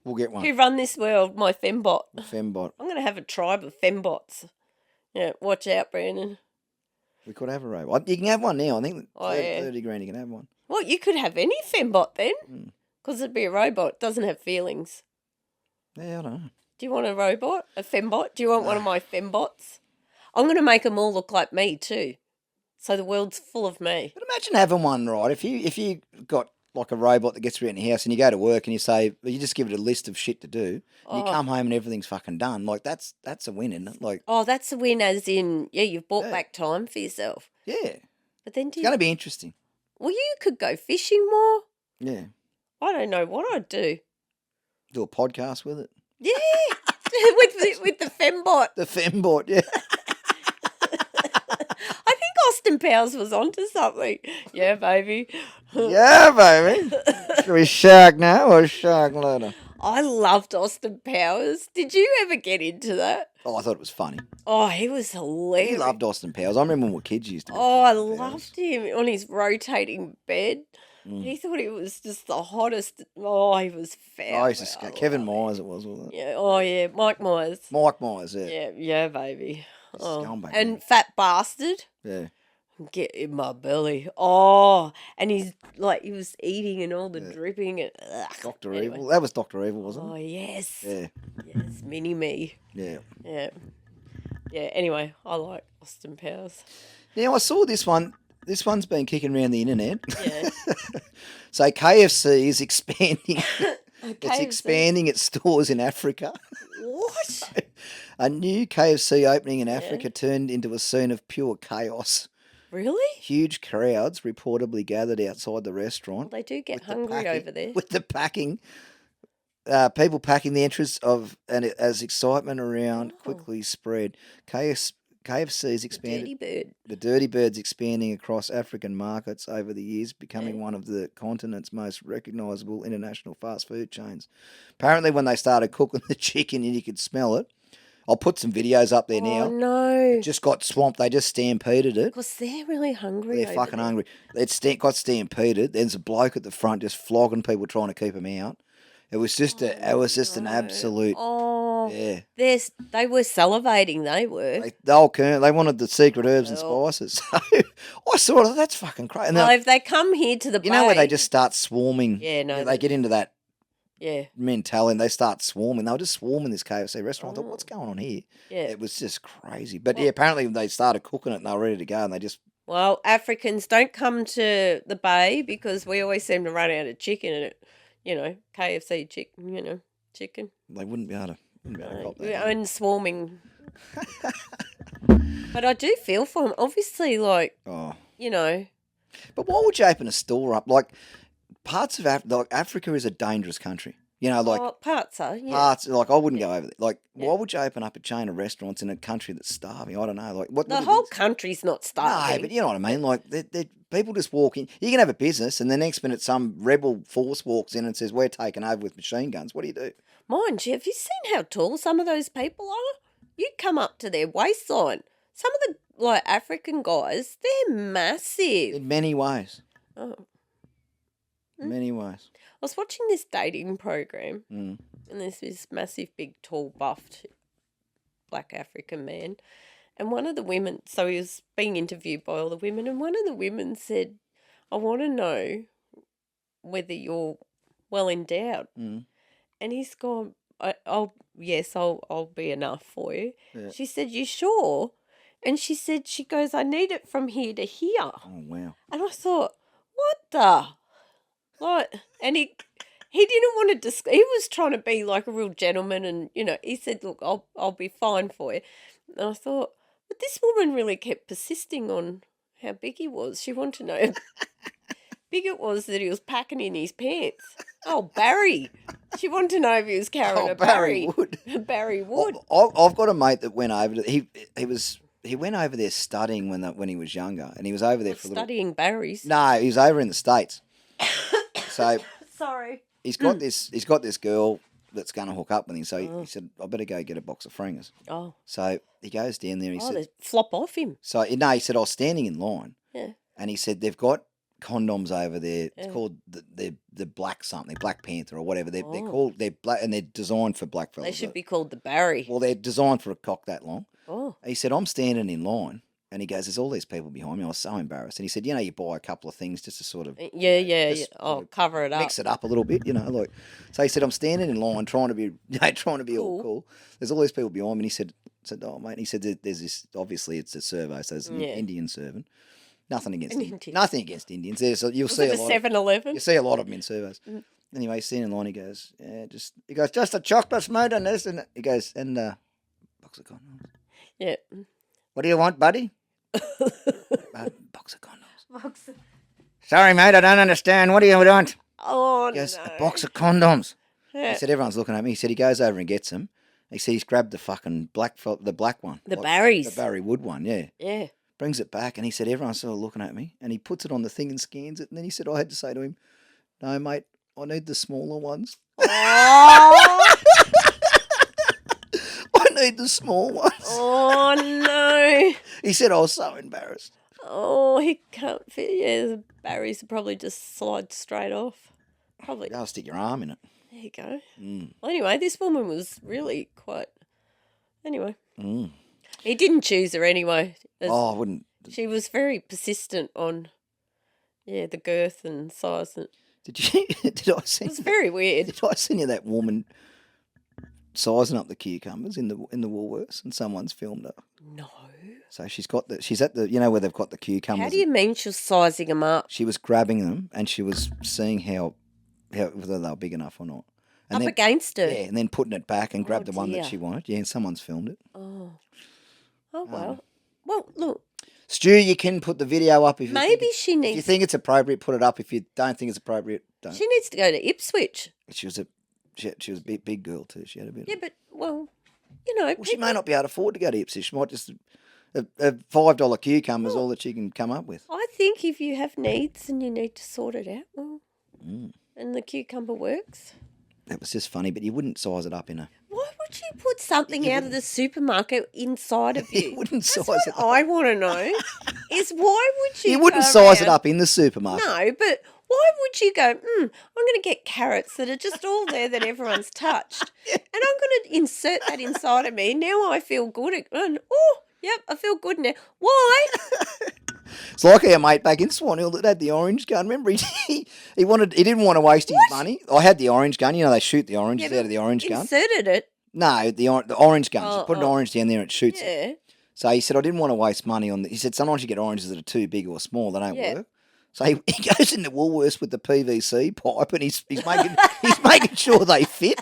We'll get one. Who run this world? My fembot. Fembot. I'm going to have a tribe of fembots. Yeah, watch out, Brandon. We could have a robot. You can have one now. I think 30 grand you can have one. Well, you could have any fembot then. Because it'd be a robot. It doesn't have feelings. Yeah, I don't know. Do you want a robot? A fembot? Do you want one of my fembots? I'm going to make them all look like me too. So the world's full of me. But imagine having one, right? If you got like a robot that gets around the house and you go to work and you say, well, you just give it a list of shit to do, and you come home and everything's fucking done. Like that's a win, isn't it? Like, that's a win, as in, you've bought back time for yourself. Yeah. But then it's going to be interesting. Well, you could go fishing more. Yeah. I don't know what I'd do. Do a podcast with it. Yeah, with the fembot. The fembot, yeah. I think Austin Powers was onto something. Yeah, baby. Yeah, baby. Should we shark now or shark later? I loved Austin Powers. Did you ever get into that? Oh, I thought it was funny. Oh, he was hilarious. You loved Austin Powers. I remember when we were kids used to. Oh, I loved him on his rotating bed. He thought he was just the hottest. Oh, he was foul. Oh, Kevin Myers it was, wasn't it? Yeah. Oh, yeah. Mike Myers. Mike Myers, yeah. Yeah, yeah, baby. Scumbag, and man. Fat Bastard. Yeah. Get in my belly. Oh, and he's like, he was eating and all the dripping. And, Dr. Evil. That was Dr. Evil, wasn't it? Oh, yes. Yeah. Yes, mini me. Yeah. Yeah. Yeah, anyway, I like Austin Powers. Now, I saw this one. This one's been kicking around the internet. Yeah. So KFC is expanding. It's KFC. expanding its stores in Africa. What? A new KFC opening in Africa turned into a scene of pure chaos. Really? Huge crowds reportedly gathered outside the Well, restaurant. they do get hungry over there. With the packing, people packing the entrance of, and as excitement around quickly spread, KFC's expanded. Dirty bird. The Dirty Bird's expanding across African markets over the years, becoming one of the continent's most recognisable international fast food chains. Apparently, when they started cooking the chicken and you could smell it, I'll put some videos up there now. Oh, no. It just got swamped. They just stampeded it. Because they're really hungry. They're fucking hungry. It got stampeded. There's a bloke at the front just flogging people trying to keep them out. It was just an absolute. Oh, yeah. They were salivating. They were. They wanted the secret herbs and spices. So I saw it. That's fucking crazy. And Well, if they come here to the bay, you know where they just start swarming. Yeah, no, They get into that yeah, mentality and they start swarming. They were just swarming this KFC restaurant. I thought, what's going on here? yeah. It was just crazy. But yeah, apparently they started cooking it and they were ready to go and they just. Well, Africans don't come to the bay because we always seem to run out of chicken and KFC chicken, chicken. They wouldn't be able to cop that. And swarming. But I do feel for them. Obviously, Oh. But why would you open a store up? Like, parts of Africa is a dangerous country. You know, like parts are, yeah. parts, like I wouldn't go over there. Like, Yeah. why would you open up a chain of restaurants in a country that's starving? I don't know. Like, what The it whole is? country's not starving. No, but you know what I mean. Like, people just walk in. You can have a business, and the next minute some rebel force walks in and says, "We're taking over with machine guns." What do you do? Mind you, have you seen how tall some of those people are? You come up to their waistline. Some of the African guys, they're massive. In many ways. Oh. In many ways. I was watching this dating program, Mm. and there's this massive, big, tall, buffed black African man. And one of the women, so he was being interviewed by all the women, and one of the women said, I want to know whether you're well endowed. Mm. And he's gone, I'll be enough for you. Yeah. She said, you sure? And she goes, I need it from here to here. Oh, wow. And I thought, what the? Like, and he didn't want to he was trying to be like a real gentleman, and he said, look, I'll be fine for you. And I thought, but this woman really kept persisting on how big he was. She wanted to know how big it was that he was packing in his pants. Oh, Barry. She wanted to know if he was carrying a Barry. Wood. Barry Wood. I've got a mate that went over. He went over there studying when he was younger, and he was over there for studying Barrys. No, he was over in the States. So sorry, he's got this girl that's going to hook up with him. So he said, I better go get a box of fringers. Oh. So he goes down there. And he said, they flop off him. So no, he said, I was standing in line. Yeah. And he said they've got condoms over there. It's called the Black something, Black Panther or whatever. They're called, they're black, and they're designed for black fellas. They should be called the Barry. Well, they're designed for a cock that long. Oh. He said, I'm standing in line. And he goes, there's all these people behind me. I was so embarrassed. And he said, you buy a couple of things just to sort of... Yeah. Oh, cover it up. Mix it up a little bit, like... So he said, I'm standing in line trying to be all cool. There's all these people behind me. And he said, oh, mate. He said, there's this... Obviously, it's a survey, so there's an Indian serving. Nothing against Indians. You'll see a lot 7-Eleven? You see a lot of them in surveys. Anyway, he's standing in line. He goes, just a chocolate smoke on this. And he goes, and box of condoms. Yeah. What do you want, buddy? Box of condoms. Sorry, mate, I don't understand. What do you want? Oh, He goes, no. a box of condoms. Yeah. He said, everyone's looking at me. He said he goes over and gets them. He said he's grabbed the fucking black one. The Barrys. The Barry Wood one, yeah. Yeah. Brings it back, and he said, everyone's sort of looking at me. And he puts it on the thing and scans it. And then he said, I had to say to him, no, mate, I need the smaller ones. Oh, I need the small ones. oh no. He said, I was so embarrassed. Oh, he can't fit. Yeah, the Barrys would probably just slide straight off. Probably. I'll stick your arm in it. There you go. Mm. Well, anyway, this woman was really quite... Anyway. Mm. He didn't choose her anyway. I wouldn't. She was very persistent on, the girth and size. And Did I send? it was very weird. Did I send you that woman sizing up the cucumbers in the Woolworths, and someone's filmed her? No. So she's at the where they've got the cucumbers. How do you mean she was sizing them up? She was grabbing them and she was seeing how whether they were big enough or not. And Up then, against her? Yeah, and then putting it back and grabbed the one dear. that she wanted. Yeah, and someone's filmed it. Oh. Oh, well. Well, look. Stu, you can put the video up if you Maybe think she if you needs... think it's appropriate, put it up. If you don't think it's appropriate, don't. She needs to go to Ipswich. She was a big girl too. She had a bit. Yeah, but, well, Well, she may not be able to afford to go to Ipswich. She might just a $5 cucumber is all that she can come up with. I think if you have needs and you need to sort it out, well, and the cucumber works. That was just funny, but you wouldn't size it up in a. Why would you put something out of the supermarket inside of you? You wouldn't That's size it what up. I want to know is why would you You wouldn't go size it around- up in the supermarket. No, but why would you go, I'm going to get carrots that are just all there that everyone's touched, and I'm going to insert that inside of me. Now I feel good. And, yep, I feel good now. Why? It's like our mate back in Swan Hill that had the orange gun. Remember, he didn't want to waste his money. I had the orange gun. They shoot the oranges out of the orange gun. Inserted it. No, the orange guns. You put an orange down there and it shoots it. Yeah. So he said, I didn't want to waste money on He said, sometimes you get oranges that are too big or small. They don't work. So he goes into Woolworths with the PVC pipe and he's making sure they fit.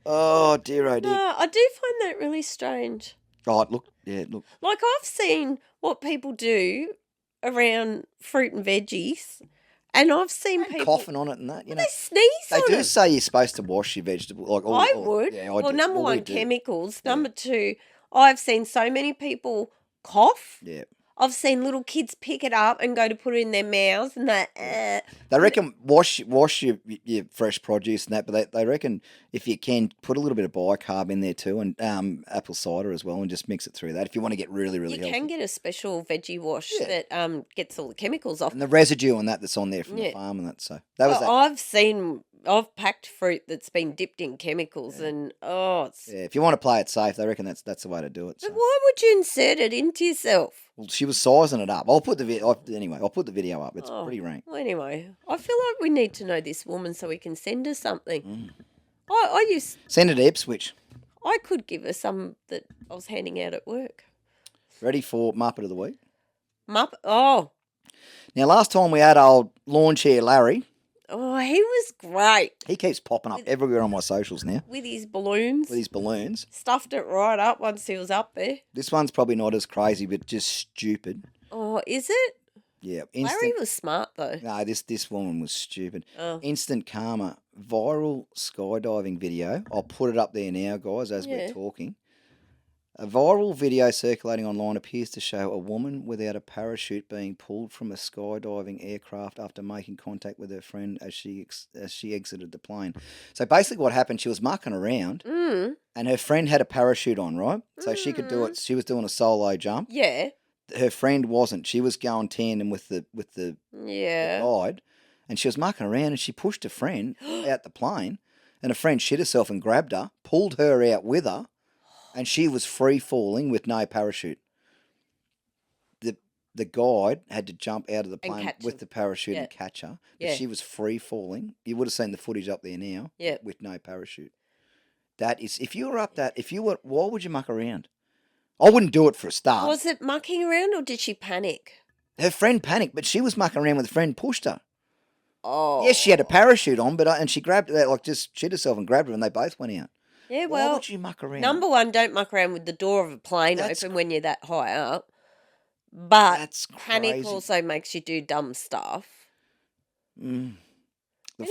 Oh, dear, oh, dear. No, I do find that really strange. Right, look. Like I've seen what people do around fruit and veggies, and I've seen people coughing on it and that, you know. they sneeze They on do it. say you're supposed to wash your vegetables. Like I would. Yeah, I Well, do. number Well, we one, do. chemicals. Yeah. Number two, I've seen so many people cough. Yeah. I've seen little kids pick it up and go to put it in their mouths, and They reckon wash your fresh produce and that, but they reckon if you can put a little bit of bicarb in there too, and apple cider as well, and just mix it through that if you want to get really you healthy. can get a special veggie wash Yeah. that gets all the chemicals off. And the residue on that's on there from the Yeah. farm and that. So that was that. I've packed fruit that's been dipped in chemicals, and it's. Yeah, if you want to play it safe, they reckon that's the way to do it. But So. why would you insert it into yourself? Well, she was sizing it up. I'll put the video up. It's pretty rank. Well, anyway, I feel like we need to know this woman so we can send her something. Mm. Send it to Ipswich. I could give her some that I was handing out at work. Ready for Muppet of the Week? Oh, Now, last time we had old lawn chair Larry. oh, he was great He keeps popping up everywhere on my socials now with his balloons. with his balloons. Stuffed it right up once he was up there. This one's probably not as crazy, but just stupid. Oh, is it? Yeah, Larry was smart though. No, this woman was stupid. Oh. Instant karma. Viral skydiving video. I'll put it up there now, guys, as Yeah. we're talking. A viral video circulating online appears to show a woman without a parachute being pulled from a skydiving aircraft after making contact with her friend as she exited the plane. So basically what happened, she was mucking around and her friend had a parachute on, right? So she could do it. She was doing a solo jump. Yeah. Her friend wasn't. She was going tandem with the Yeah. guide, and she was mucking around and she pushed her friend out the plane, and her friend shit herself and grabbed her, pulled her out with her, and she was free falling with no parachute. The guide had to jump out of the plane with the parachute and catch her. But she was free falling. You would have seen the footage up there now. Yeah. With no parachute. That is, why would you muck around? I wouldn't do it for a start. Was it mucking around or did she panic? Her friend panicked, but she was mucking around with a friend, pushed her. Oh. Yes, she had a parachute on, and she grabbed it, like just shit herself and grabbed her, and they both went out. Yeah, well. Why would you muck around? Number one, don't muck around with the door of a plane open when you're that high up. But That's panic crazy. also makes you do dumb stuff. The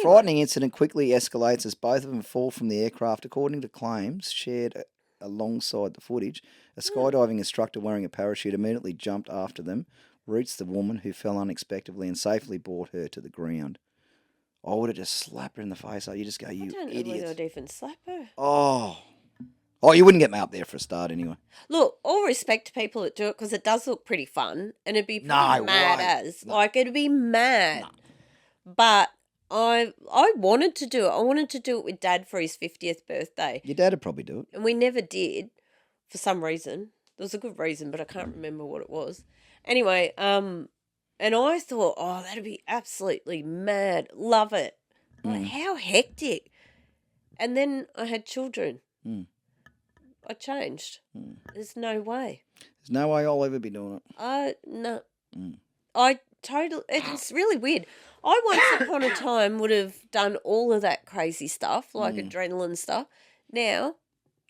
frightening incident quickly escalates as both of them fall from the aircraft. According to claims shared alongside the footage, a skydiving instructor wearing a parachute immediately jumped after them, reached the woman who fell unexpectedly and safely brought her to the ground. I would have just slapped her in the face. You just go, you I don't know idiot. whether I'd even slap her. Oh, you wouldn't get me up there for a start anyway. Look, all respect to people that do it because it does look pretty fun and it'd be pretty No mad way. as. Like, it'd be mad. But I wanted to do it. I wanted to do it with Dad for his 50th birthday. Your dad would probably do it. And we never did for some reason. There was a good reason, but I can't remember what it was. Anyway, and I thought, oh, that'd be absolutely mad. Love it. Like, how hectic. And then I had children. I changed. There's no way. There's no way I'll ever be doing it. No. It's really weird. I once upon a time would have done all of that crazy stuff, like adrenaline stuff. Now.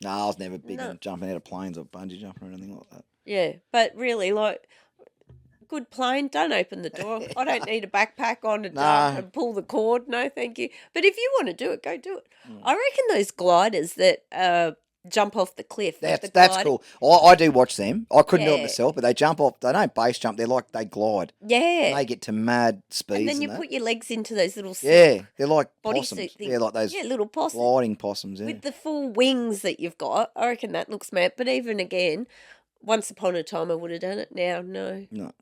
No, I was never big on jumping out of planes or bungee jumping or anything like that. Yeah, but really, like, good plane, don't open the door. I don't need a backpack on to jump and pull the cord. No, thank you. But if you want to do it, go do it. I reckon those gliders that jump off the cliff. That's cool. I do watch them. I couldn't do it myself, but they jump off. They don't base jump. They glide. Yeah. And they get to mad speeds. And then you put your legs into those little they're like bodysuit possums. things. Yeah, like those little possums. gliding possums. Yeah. With the full wings that you've got. I reckon that looks mad. But even again, once upon a time I would have done it. Now, no. No.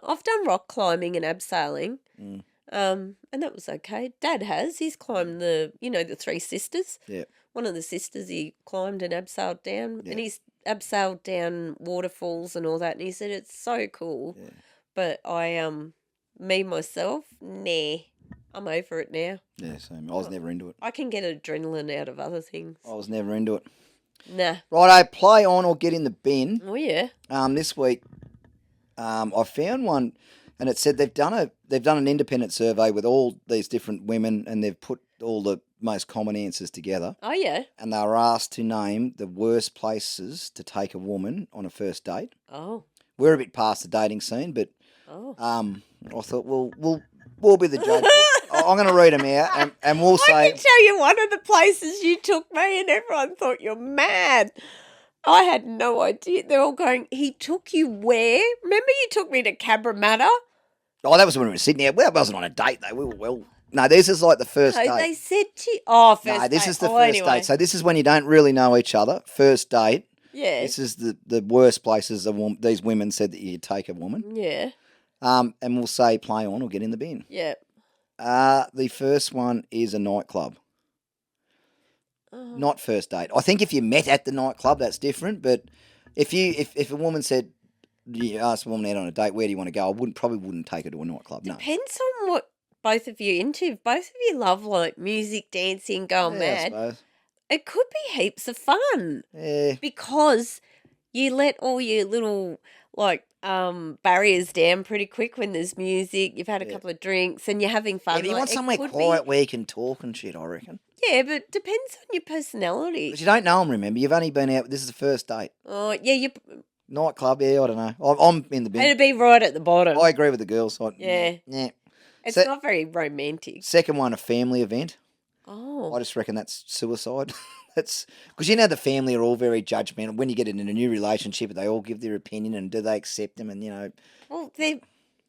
I've done rock climbing and abseiling. And that was okay. Dad has. He's climbed the Three Sisters. Yeah. One of the sisters he climbed and abseiled down. Yeah. And he's abseiled down waterfalls and all that. And he said it's so cool. Yeah. But myself, nah. I'm over it now. Yeah, same. I was never into it. I can get adrenaline out of other things. I was never into it. Nah. Righto, play on or get in the bin. Oh, yeah. This week, I found one, and it said they've done an independent survey with all these different women, and they've put all the most common answers together. Oh, yeah. And they were asked to name the worst places to take a woman on a first date. Oh. We're a bit past the dating scene, but Oh. I thought we'll be the judge. I'm going to read them out, and we'll I say. can tell you one of the places you took me, and everyone thought you're mad. I had no idea. They're all going, he took you where? Remember you took me to Cabramatta? Oh, that was when we were in Sydney. Well, that wasn't on a date though. We were well. No, this is like the first No, date. they said to you, oh, first No, this date. is the Oh, first anyway. date. So this is when you don't really know each other. First date. Yeah. This is the worst places these women said that you'd take a woman. Yeah. And we'll say play on or get in the bin. Yeah. The first one is a nightclub. Not first date. I think if you met at the nightclub, that's different. But if a woman said, you asked a woman out on a date, where do you want to go? I probably wouldn't take her to a nightclub. No. Depends on what both of you into. If both of you love like music, dancing, going Yeah, I mad, suppose. it could be heaps of fun Yeah. because you let all your little like barriers down pretty quick when there's music. You've had a couple of drinks and you're having fun. Yeah, but you Like, want it somewhere could quiet where you can talk and shit, I reckon. Yeah, but it depends on your personality. But you don't know them, remember? You've only been out, this is the first date. Oh, yeah, Nightclub, yeah, I don't know. I'm in the bin. it'd be right at the bottom. I agree with the girls. Yeah. Yeah. It's Se- not very romantic. Second one, a family event. Oh. I just reckon that's suicide. That's because you know the family are all very judgmental. When you get into a new relationship, they all give their opinion and do they accept them? And Well,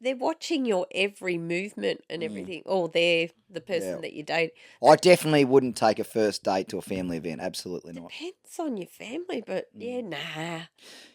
they're watching your every movement and everything. Or they're the person that you date. I definitely wouldn't take a first date to a family event. Absolutely not. Depends on your family, but yeah, nah.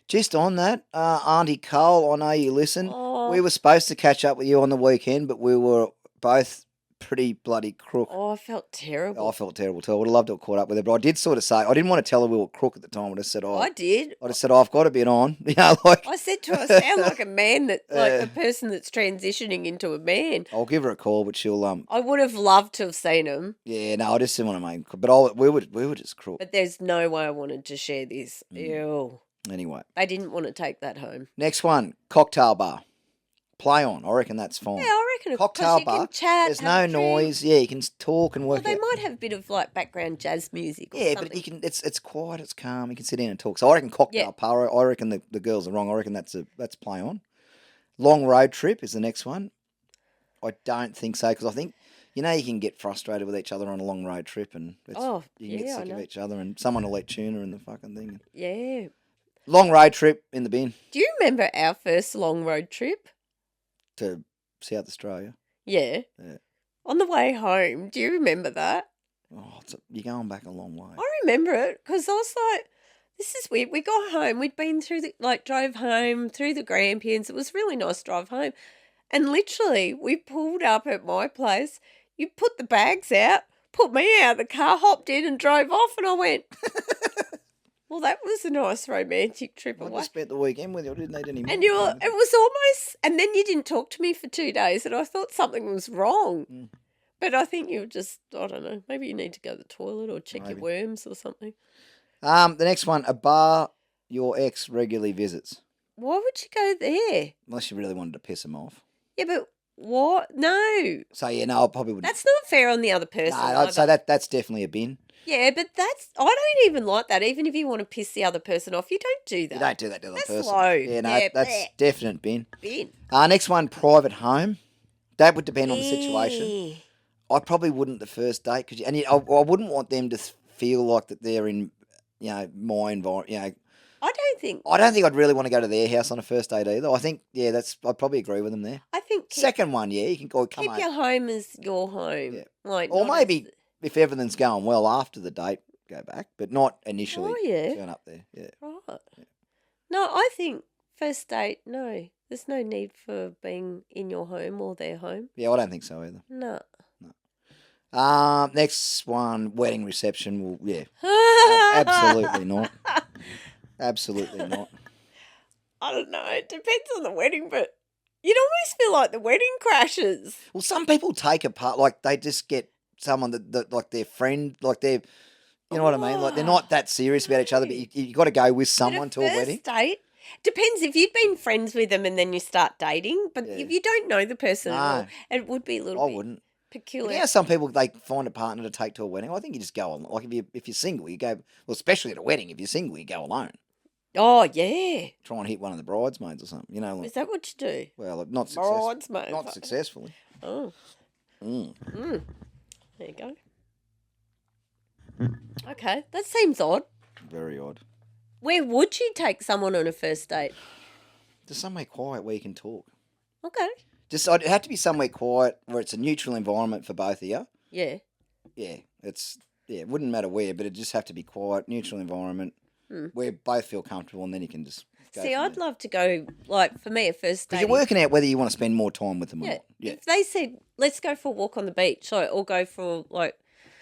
Just on that, Auntie Cole, I know you listen. Oh. We were supposed to catch up with you on the weekend, but we were both pretty bloody crook. Oh, I felt terrible. I felt terrible too. I would have loved to have caught up with her, but I did sort of say, I didn't want to tell her we were crook at the time. I just said, I did. I just said, I've got to be on. Like. I said to her, I sound like a man like a person that's transitioning into a man. I'll give her a call, but she'll I would have loved to have seen him. Yeah, no, I just didn't want to make. But we were just crook. But there's no way I wanted to share this. Ew. Anyway, I didn't want to take that home. next one, cocktail bar. Play on. I reckon that's fine. Yeah, I reckon Cocktail you bar. can chat. There's have no a drink. noise. Yeah, you can talk and Well, work they out. might have a bit of like background jazz music. Or Yeah, something. but you can. It's quiet. It's calm. You can sit down and talk. So I reckon cocktail bar. I reckon the girls are wrong. I reckon that's play on. Long road trip is the next one. I don't think so because I think you can get frustrated with each other on a long road trip and you can get sick of each other and someone will eat tuna in the fucking thing. Yeah. Long road trip in the bin Do you remember our first long road trip? to South Australia. Yeah. Yeah. On the way home, do you remember that? Oh, you're going back a long way. I remember it because I was like, this is weird. We got home. We'd been through drove home through the Grampians. It was a really nice drive home. And literally, we pulled up at my place. You put the bags out, put me out of the car, hopped in and drove off. And I went, well, that was a nice romantic trip I away. just spent the weekend with you. I didn't need any more. And it was almost, and then you didn't talk to me for 2 days, and I thought something was wrong. But I think you were just, I don't know, maybe you need to go to the toilet or check your worms or something. The next one, a bar your ex regularly visits. Why would you go there? Unless you really wanted to piss him off. Yeah, but what? No. So, no, I probably wouldn't. That's not fair on the other person. No, I'd say that's definitely a bin. Yeah, but I don't even like that. Even if you want to piss the other person off, you don't do that. You don't do that to the other That's person. low. Yeah, no, Yeah, that's bleh. definite bin. Bin. Next one, private home. That would depend on the situation. Eh. I probably wouldn't the first date I wouldn't want them to feel like that they're in, my environment. I don't think. I don't think I'd really want to go to their house on a first date either. I think, I'd probably agree with them there. I think Second one, you can go come keep home. your home as your home. Yeah. Like, Or not maybe as- if everything's going well after the date, go back, but not initially Oh, yeah. turn up there. Yeah. Right. No, I think first date, no. There's no need for being in your home or their home. Yeah, I don't think so either. No. Next one, wedding reception. Well, yeah, absolutely not. Absolutely not. I don't know. It depends on the wedding, but you'd almost feel like the wedding crashes. Well, some people take it part, like they just get someone that like their friend, like they're, you know what I mean? Like they're not that serious about each other, but you got to go with someone to a wedding. First date depends if you've been friends with them and then you start dating. But if you don't know the person at all, No. it would be a little I bit wouldn't. peculiar. Yeah, some people they find a partner to take to a wedding. I think you just go on. Like if you're single, you go. Well, especially at a wedding, if you're single, you go alone. Oh, yeah. Try and hit one of the bridesmaids or something. You know, like, Is that what you do? well, not successfully. Bridesmaids. Not successfully. Oh. Mm. There you go. Okay, that seems odd. Very odd. Where would you take someone on a first date? Just somewhere quiet where you can talk. Okay. Just it'd have to be somewhere quiet where it's a neutral environment for both of you. Yeah. Yeah, it wouldn't matter where, but it just have to be quiet, neutral environment where both feel comfortable, and then you can just go. See, I'd love to go, like, for me, a first date. Because you're working out whether you want to spend more time with them or Yeah. not. Yeah, If they said, let's go for a walk on the beach, or go for, like,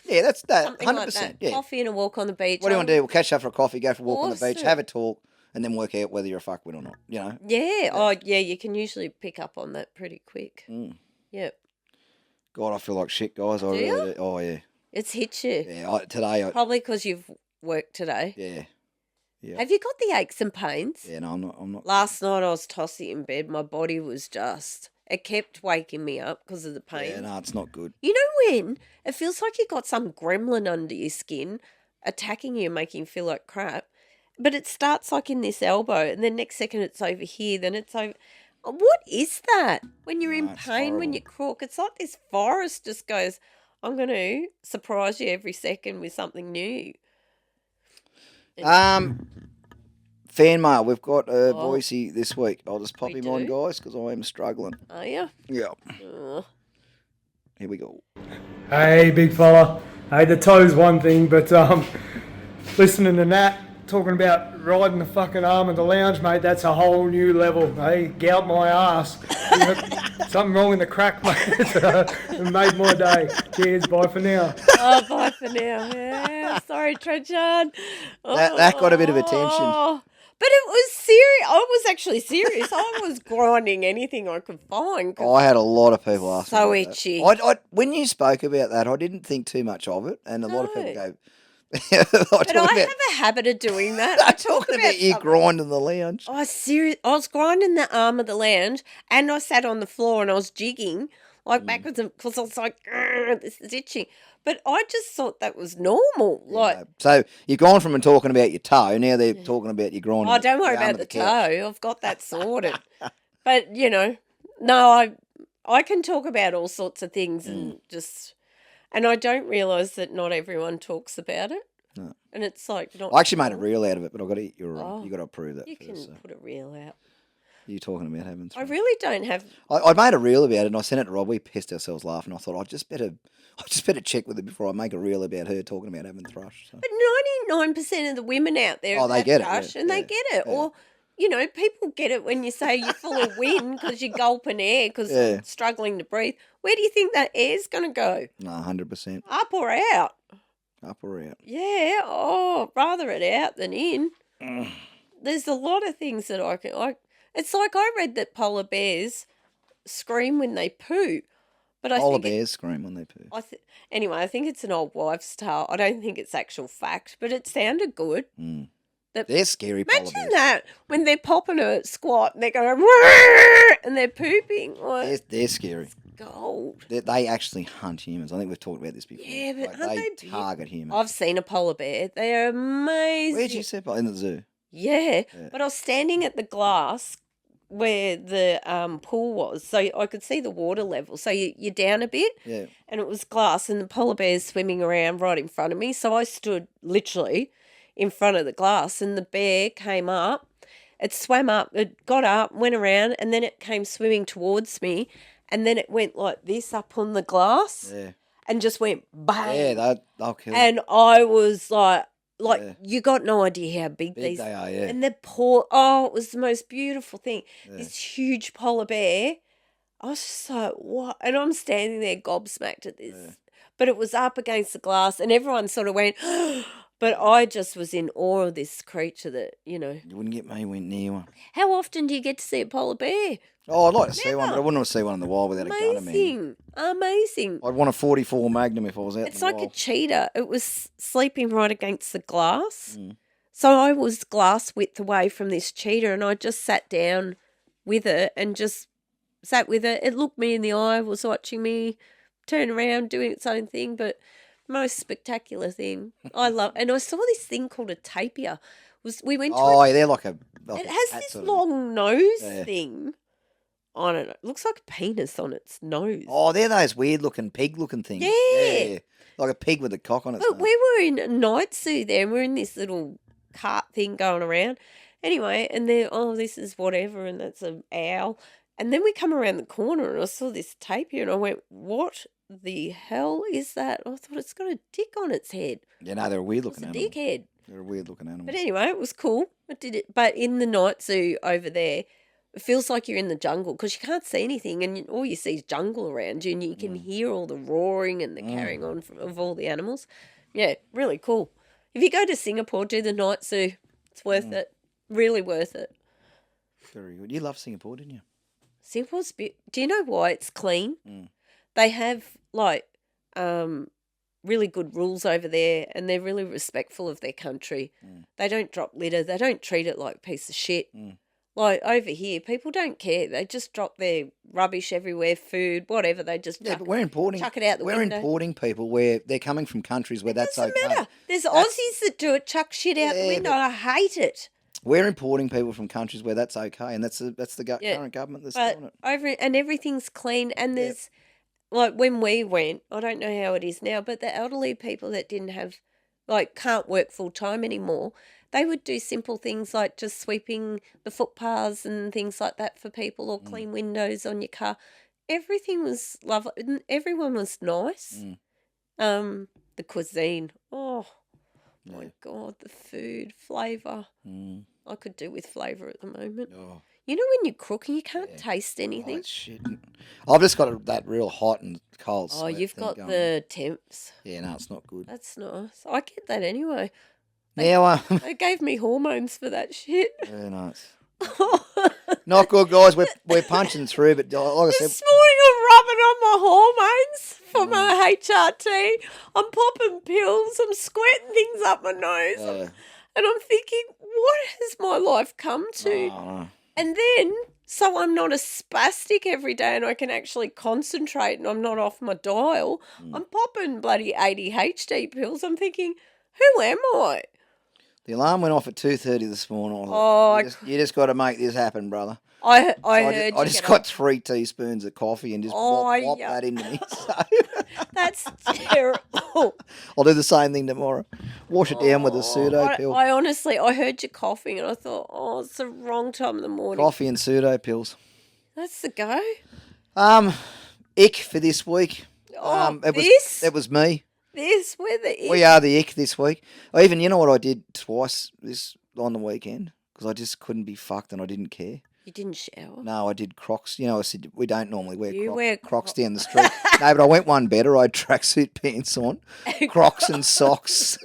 yeah, that's that. something 100%. like that. Yeah. Coffee and a walk on the beach. What do you want to do? We'll catch up for a coffee, go for a walk on the beach, Awesome. have a talk, and then work out whether you're a fuckwit or not. You know. Yeah. Oh, yeah, you can usually pick up on that pretty quick. Mm. Yep. God, I feel like shit, guys. I Do really you? do. Oh yeah. It's hit you. Yeah. Today. Probably because you've worked today. Yeah. Yeah. Have you got the aches and pains? Yeah. No, I'm not. I'm not. Last night I was tossing in bed. My body was just... It kept waking me up because of the pain. Yeah. No, it's not good. You know when it feels like you got some gremlin under your skin attacking you and making you feel like crap, but it starts like in this elbow and then next second it's over here, then it's over... What is that? When you're in it's pain, when horrible. you crook, it's like this virus just goes, I'm going to surprise you every second with something new. Fan mail. We've got Oh. Boise this week. I'll just pop We him on, do? guys, because I am struggling. Are you? Yeah. Oh. Here we go. Hey, big fella. Hey, the toe's one thing, but listening to Nat talking about riding the fucking arm of the lounge, mate, that's a whole new level. Hey, gout my ass. Something wrong in the crack, mate. It made my day. Cheers, bye for now. Oh, bye for now. Yeah, sorry, Trenchan. That got a bit of attention. But it was serious. I was actually serious. I was grinding anything I could find. 'cause I had a lot of people ask So me about itchy. that. When you spoke about that, I didn't think too much of it, and a lot of people No. go. But I have a habit of doing that. I talk talking about you something. grinding the lounge. I was serious. I was grinding the arm of the lounge, and I sat on the floor and I was jigging like backwards, because I was like, "Grr, this is itching." But I just thought that was normal. Like, So you've gone from talking about your toe, now they're talking about your grinding. oh, don't worry the arm about of the couch. toe. I've got that sorted. But no, I can talk about all sorts of things and I don't realise that not everyone talks about it. No. And it's like not. I actually made a reel out of it, but I've got to eat your. Oh. You got to approve that You first. can So. put a reel out. You talking about having? I really don't have. I made a reel about it, and I sent it to Rob. We pissed ourselves laughing. I thought I just better check with her before I make a reel about her talking about having thrush. So. But 99% of the women out there Oh, they have get it, thrush yeah, and they yeah, get it. yeah. Or, people get it when you say you're full of wind because you're gulping air because Yeah. you're struggling to breathe. Where do you think that air's going to go? No, 100% Up or out? up or out. Yeah. Oh, rather it out than in. There's a lot of things that I can. It's like I read that polar bears scream when they poo. But I Polar think bears scream when they poo. anyway, I think it's an old wives' tale. I don't think it's actual fact, but it sounded good. They're scary. Polar Imagine bears. that when they're popping a squat and they're going "Rrrr," and they're pooping. Like, They're scary. gold. They actually hunt humans. I think we've talked about this before. Yeah, but Like, aren't they they target humans. I've seen a polar bear. They are amazing. Where'd you see it? In the zoo. Yeah, but I was standing at the glass where the pool was, so I could see the water level. So you're down a bit, Yeah. and it was glass, and the polar bear's swimming around right in front of me. So I stood literally in front of the glass, and the bear came up. It swam up, it got up, went around, and then it came swimming towards me, and then it went like this up on the glass, Yeah. and just went bang. Yeah, they'll kill. And I was like, Yeah. you got no idea how big Big these they are, yeah. And the poor, it was the most beautiful thing. This huge polar bear. I was just like, what? And I'm standing there gobsmacked at this. But it was up against the glass, and everyone sort of went, but I just was in awe of this creature that, You wouldn't get me near one. How often do you get to see a polar bear? Oh, I'd like to see one, Never. but I wouldn't want to see one in the wild without a gun at me. Amazing. Amazing. I'd want a 44 Magnum if I was out It's in the like a wild. cheetah. It was sleeping right against the glass. So I was glass width away from this cheetah, and I just sat down with it and just sat with it. It looked me in the eye, was watching me turn around, doing its own thing, but most spectacular thing. I love, and I saw this thing called a tapir, We went to Oh, yeah, they're like a. it has cat this sort of- long nose Yeah. thing. I don't know. It looks like a penis on its nose. Oh, they're those weird looking pig looking things. Yeah. Like a pig with a cock on its But nose. we were in a night zoo there, and we're in this little cart thing going around. Anyway, and then, this is whatever, and that's an owl. And then we come around the corner, and I saw this tapir, and I went, what the hell is that? I thought it's got a dick on its head. Yeah, no, they're a weird It's looking a animal. dickhead. They're a weird looking animal. But anyway, it was cool. I did it. But in the night zoo over there, it feels like you're in the jungle because you can't see anything, and all you see is jungle around you, and you can hear all the roaring and the carrying on of all the animals. Yeah, really cool. If you go to Singapore, do the night zoo. It's worth it. Really worth it. Very good. You love Singapore, didn't you? Singapore's do you know why it's clean? Mm. They have really good rules over there, and they're really respectful of their country. They don't drop litter. They don't treat it like a piece of shit. Like over here, people don't care. They just drop their rubbish everywhere, food, whatever. They just Yeah, but we're importing. chuck it out the we're window. importing people where they're coming from countries where that's Doesn't okay. matter. There's Aussies that do it, chuck shit out the Yeah, window. but- I hate it. We're importing people from countries where that's okay, and that's the Yeah, current government that's But doing it. and everything's clean, and there's like when we went, I don't know how it is now, but the elderly people that didn't have can't work full time anymore, they would do simple things like just sweeping the footpaths and things like that for people, or clean windows on your car. Everything was lovely, and everyone was nice. The cuisine, oh my God, the food flavour. I could do with flavour at the moment. Oh, You know when you're cooking, you can't taste anything. it's shit. I've just got that real hot and cold. Oh, sweat you've thing got going. the temps. Yeah, no, it's not good. That's nice. I get that anyway. Now, They gave me hormones for that shit. yeah, no, it's not good, guys. We're punching through, but like I said, This morning I'm rubbing on my hormones for my HRT. I'm popping pills. I'm squirting things up my nose. And I'm thinking, what has my life come to? oh, And then, so I'm not a spastic every day and I can actually concentrate and I'm not off my dial. I'm popping bloody ADHD pills. I'm thinking, who am I? the alarm went off at 2:30 this morning. I Oh, thought, you just got to make this happen, brother. I So I heard I you just get got up. 3 teaspoons of coffee and just Oh, whop yeah. that into me. So That's terrible. I'll do the same thing tomorrow. Wash it down with a pseudo pill. I honestly, I heard you coughing and I thought, oh, it's the wrong time in the morning. Coffee and pseudo pills. That's the go. Ick for this week. Oh, It was me. we're the We are the ick this week. You know what I did twice on the weekend? Because I just couldn't be fucked and I didn't care. You didn't shower. No, I did Crocs. You know, I said we don't normally wear You wear Crocs down the street. No, but I went one better. I had tracksuit pants on, Crocs and socks.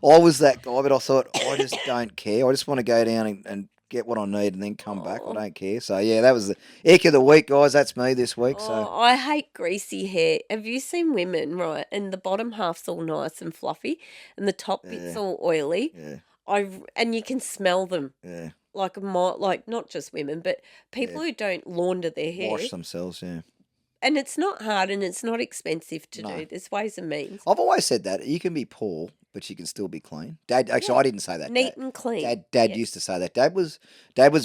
I was that guy, but I thought, I just don't care. I just want to go down and get what I need and then come back. I don't care. So, yeah, that was the ick of the week, guys. That's me this week. Oh, So, I hate greasy hair. Have you seen women, right? And the bottom half's all nice and fluffy, and the top bit's all oily. yeah, And you can smell them. yeah. Like not just women, but people who don't launder their hair. Wash themselves, yeah. And it's not hard and it's not expensive to No. do. There's ways and means. I've always said that. You can be poor, but you can still be clean. Dad, actually, I didn't say that. Neat Dad- and clean. Dad used to say that. Dad was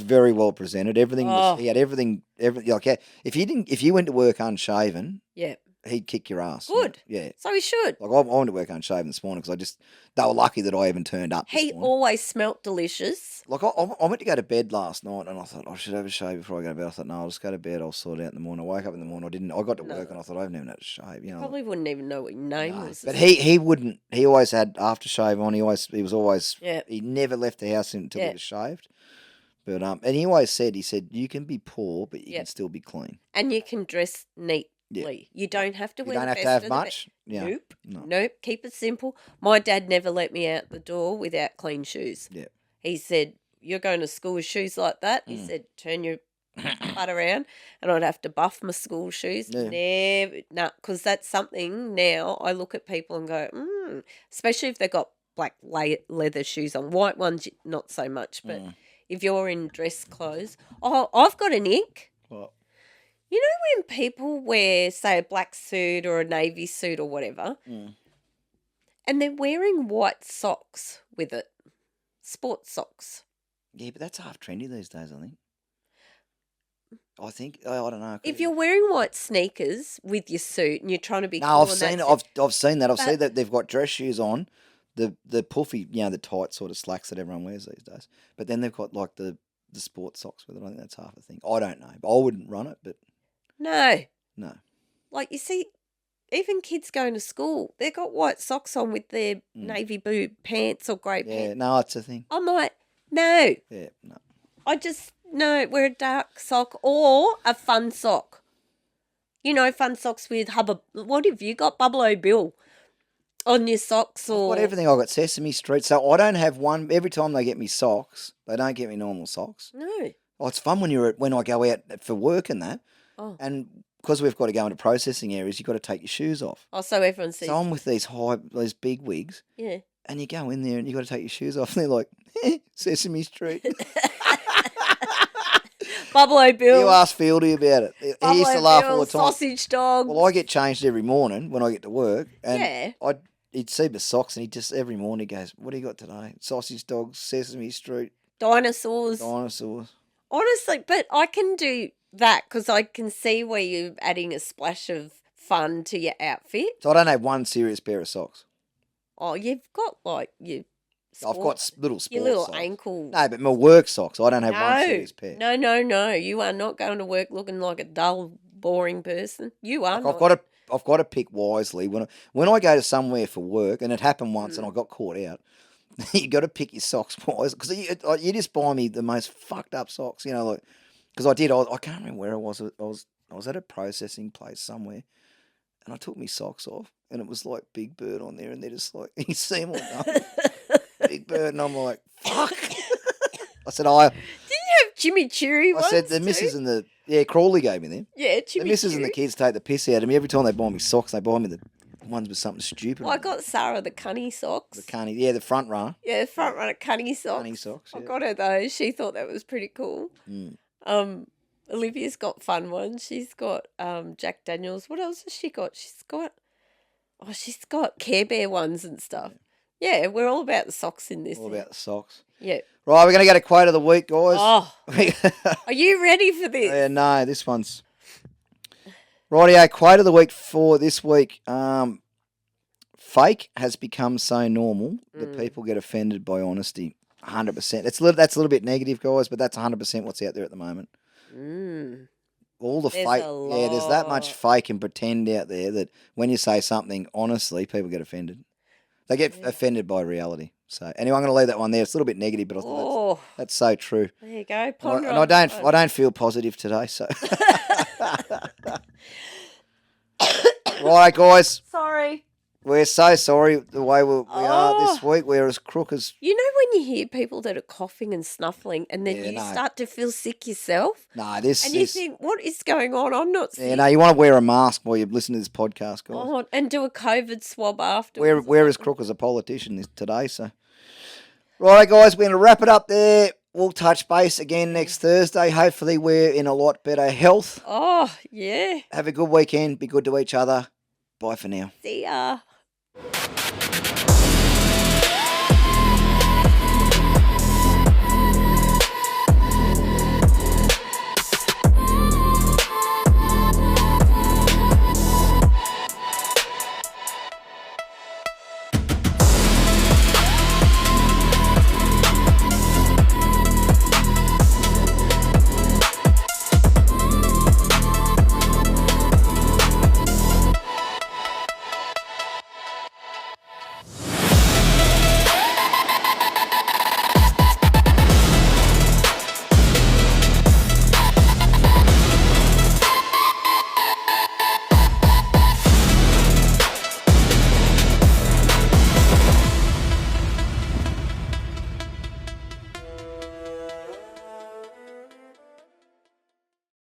very well presented. Everything was. Oh. He had everything. Like if you went to work unshaven, Yeah. he'd kick your ass. Good. Yeah. So he should. Like I went to work unshaven this morning because they were lucky that I even turned up. This He morning. always smelt delicious. Like I went to go to bed last night and I thought I should have a shave before I go to bed. I thought no, I'll just go to bed. I'll sort it out in the morning. I woke up in the morning. I didn't. I got to work and I thought I haven't even had a shave. You know. Probably wouldn't even know what your name No, was. but he wouldn't. He always had aftershave on. He was always. Yeah. He never left the house until Yeah. he was shaved. But and he always said you can be poor, but you Yeah. can still be clean. And you can dress neatly. Yeah. You don't have to You wear don't the have to best have of the much. Yeah. Nope. No. Nope. Keep it simple. My dad never let me out the door without clean shoes. Yeah. He said, "You're going to school with shoes like that." He said, "Turn your butt around," and I'd have to buff my school shoes. Yeah. Never, because that's something now I look at people and go, especially if they've got black leather shoes on. White ones, not so much, but if you're in dress clothes, I've got an ick. Well, You know when people wear, say, a black suit or a navy suit or whatever, and they're wearing white socks with it? sports socks. Yeah, but that's half trendy these days, I think. I don't know. If you're wearing white sneakers with your suit and you're trying to be No, cool, I've and seen it. that's I've seen that. I've But- seen that they've got dress shoes on, the puffy, the tight sort of slacks that everyone wears these days. But then they've got like the sports socks with it. I think that's half a thing. I don't know. I wouldn't run it, but no. no. Like you see, even kids going to school, they've got white socks on with their navy blue pants or grey Yeah, pants. no, it's a thing. I'm like, no. Yeah, no. I just no. Wear a dark sock or a fun sock. You know, fun socks with Hubba. What have you got, Buffalo Bill, on your socks I've or got everything. I've got Sesame Street. So I don't have one. Every time they get me socks, they don't get me normal socks. no? Oh, it's fun when I go out for work and that. Oh. And because we've got to go into processing areas, you've got to take your shoes off. Oh, so everyone sees. So I'm with these big wigs, Yeah. and you go in there and you got to take your shoes off, and they're like, Sesame Street. Buffalo Bill. You ask Fieldy about it. He used to Buffalo laugh Bill, all the time. Sausage dog. Well, I get changed every morning when I get to work, and Yeah. he'd see the socks, and he just every morning he goes, "What do you got today? Sausage dogs, Sesame Street, Dinosaurs. dinosaurs." Honestly, but I can do that because I can see where you're adding a splash of fun to your outfit. So I don't have one serious pair of socks. Oh, you've got like your. I've got little sports your little socks. ankle. No, but my work socks. I don't have one serious pair. No. You are not going to work looking like a dull, boring person. You are Like, not. I've got to pick wisely when I go to somewhere for work, and it happened once, and I got caught out. You got to pick your socks wisely because you just buy me the most fucked up socks, like because I can't remember where I was. I was at a processing place somewhere, and I took my socks off, and it was like Big Bird on there, and they're just like you see them all going, Big Bird, and I'm like fuck. I said Didn't you have Jimmy Cheery I once said the too? missus and Crawley gave me them. Yeah, The Jimmy missus and the Cheery. kids take the piss out of me every time they buy me socks. They buy me the ones with something stupid. Well, I on them. got Sarah the cunny socks. The carny, the front runner. Yeah, front runner cunny socks. Cunny socks, I yeah. got her those. She thought that was pretty cool. Olivia's got fun ones. She's got Jack Daniels. What else has she got? She's got Care Bear ones and stuff. Yeah, we're all about the socks in this. All thing. about the socks. Yeah. Right, we're going to get a quote of the week, guys. Oh, are you ready for this? Yeah, no, this one's... Rightio, quote of the week for this week. Fake has become so normal that people get offended by honesty. 100%. That's a little bit negative, guys, but that's 100% what's out there at the moment. All the There's fake... a Yeah, there's that much lot. fake and pretend out there that when you say something honestly, people get offended. They get offended by reality. So anyway, I'm going to leave that one there. It's a little bit negative, but I thought that's so true. There you go. And Ponder I on that don't one. feel positive today. So, right, guys, Sorry. we're so sorry the way we are this Oh. week. We're as crook as You know when you hear people that are coughing and snuffling and then Yeah, you no. start to feel sick yourself this. and you think, what is going on? I'm not sick. Yeah, no, you want to wear a mask while you listen to this podcast, guys. Oh, and do a COVID swab afterwards. We're as crook as a politician today. So, right, guys, we're going to wrap it up there. We'll touch base again next Thursday. Hopefully, we're in a lot better health. Oh, yeah. Have a good weekend. Be good to each other. Bye for now. See ya.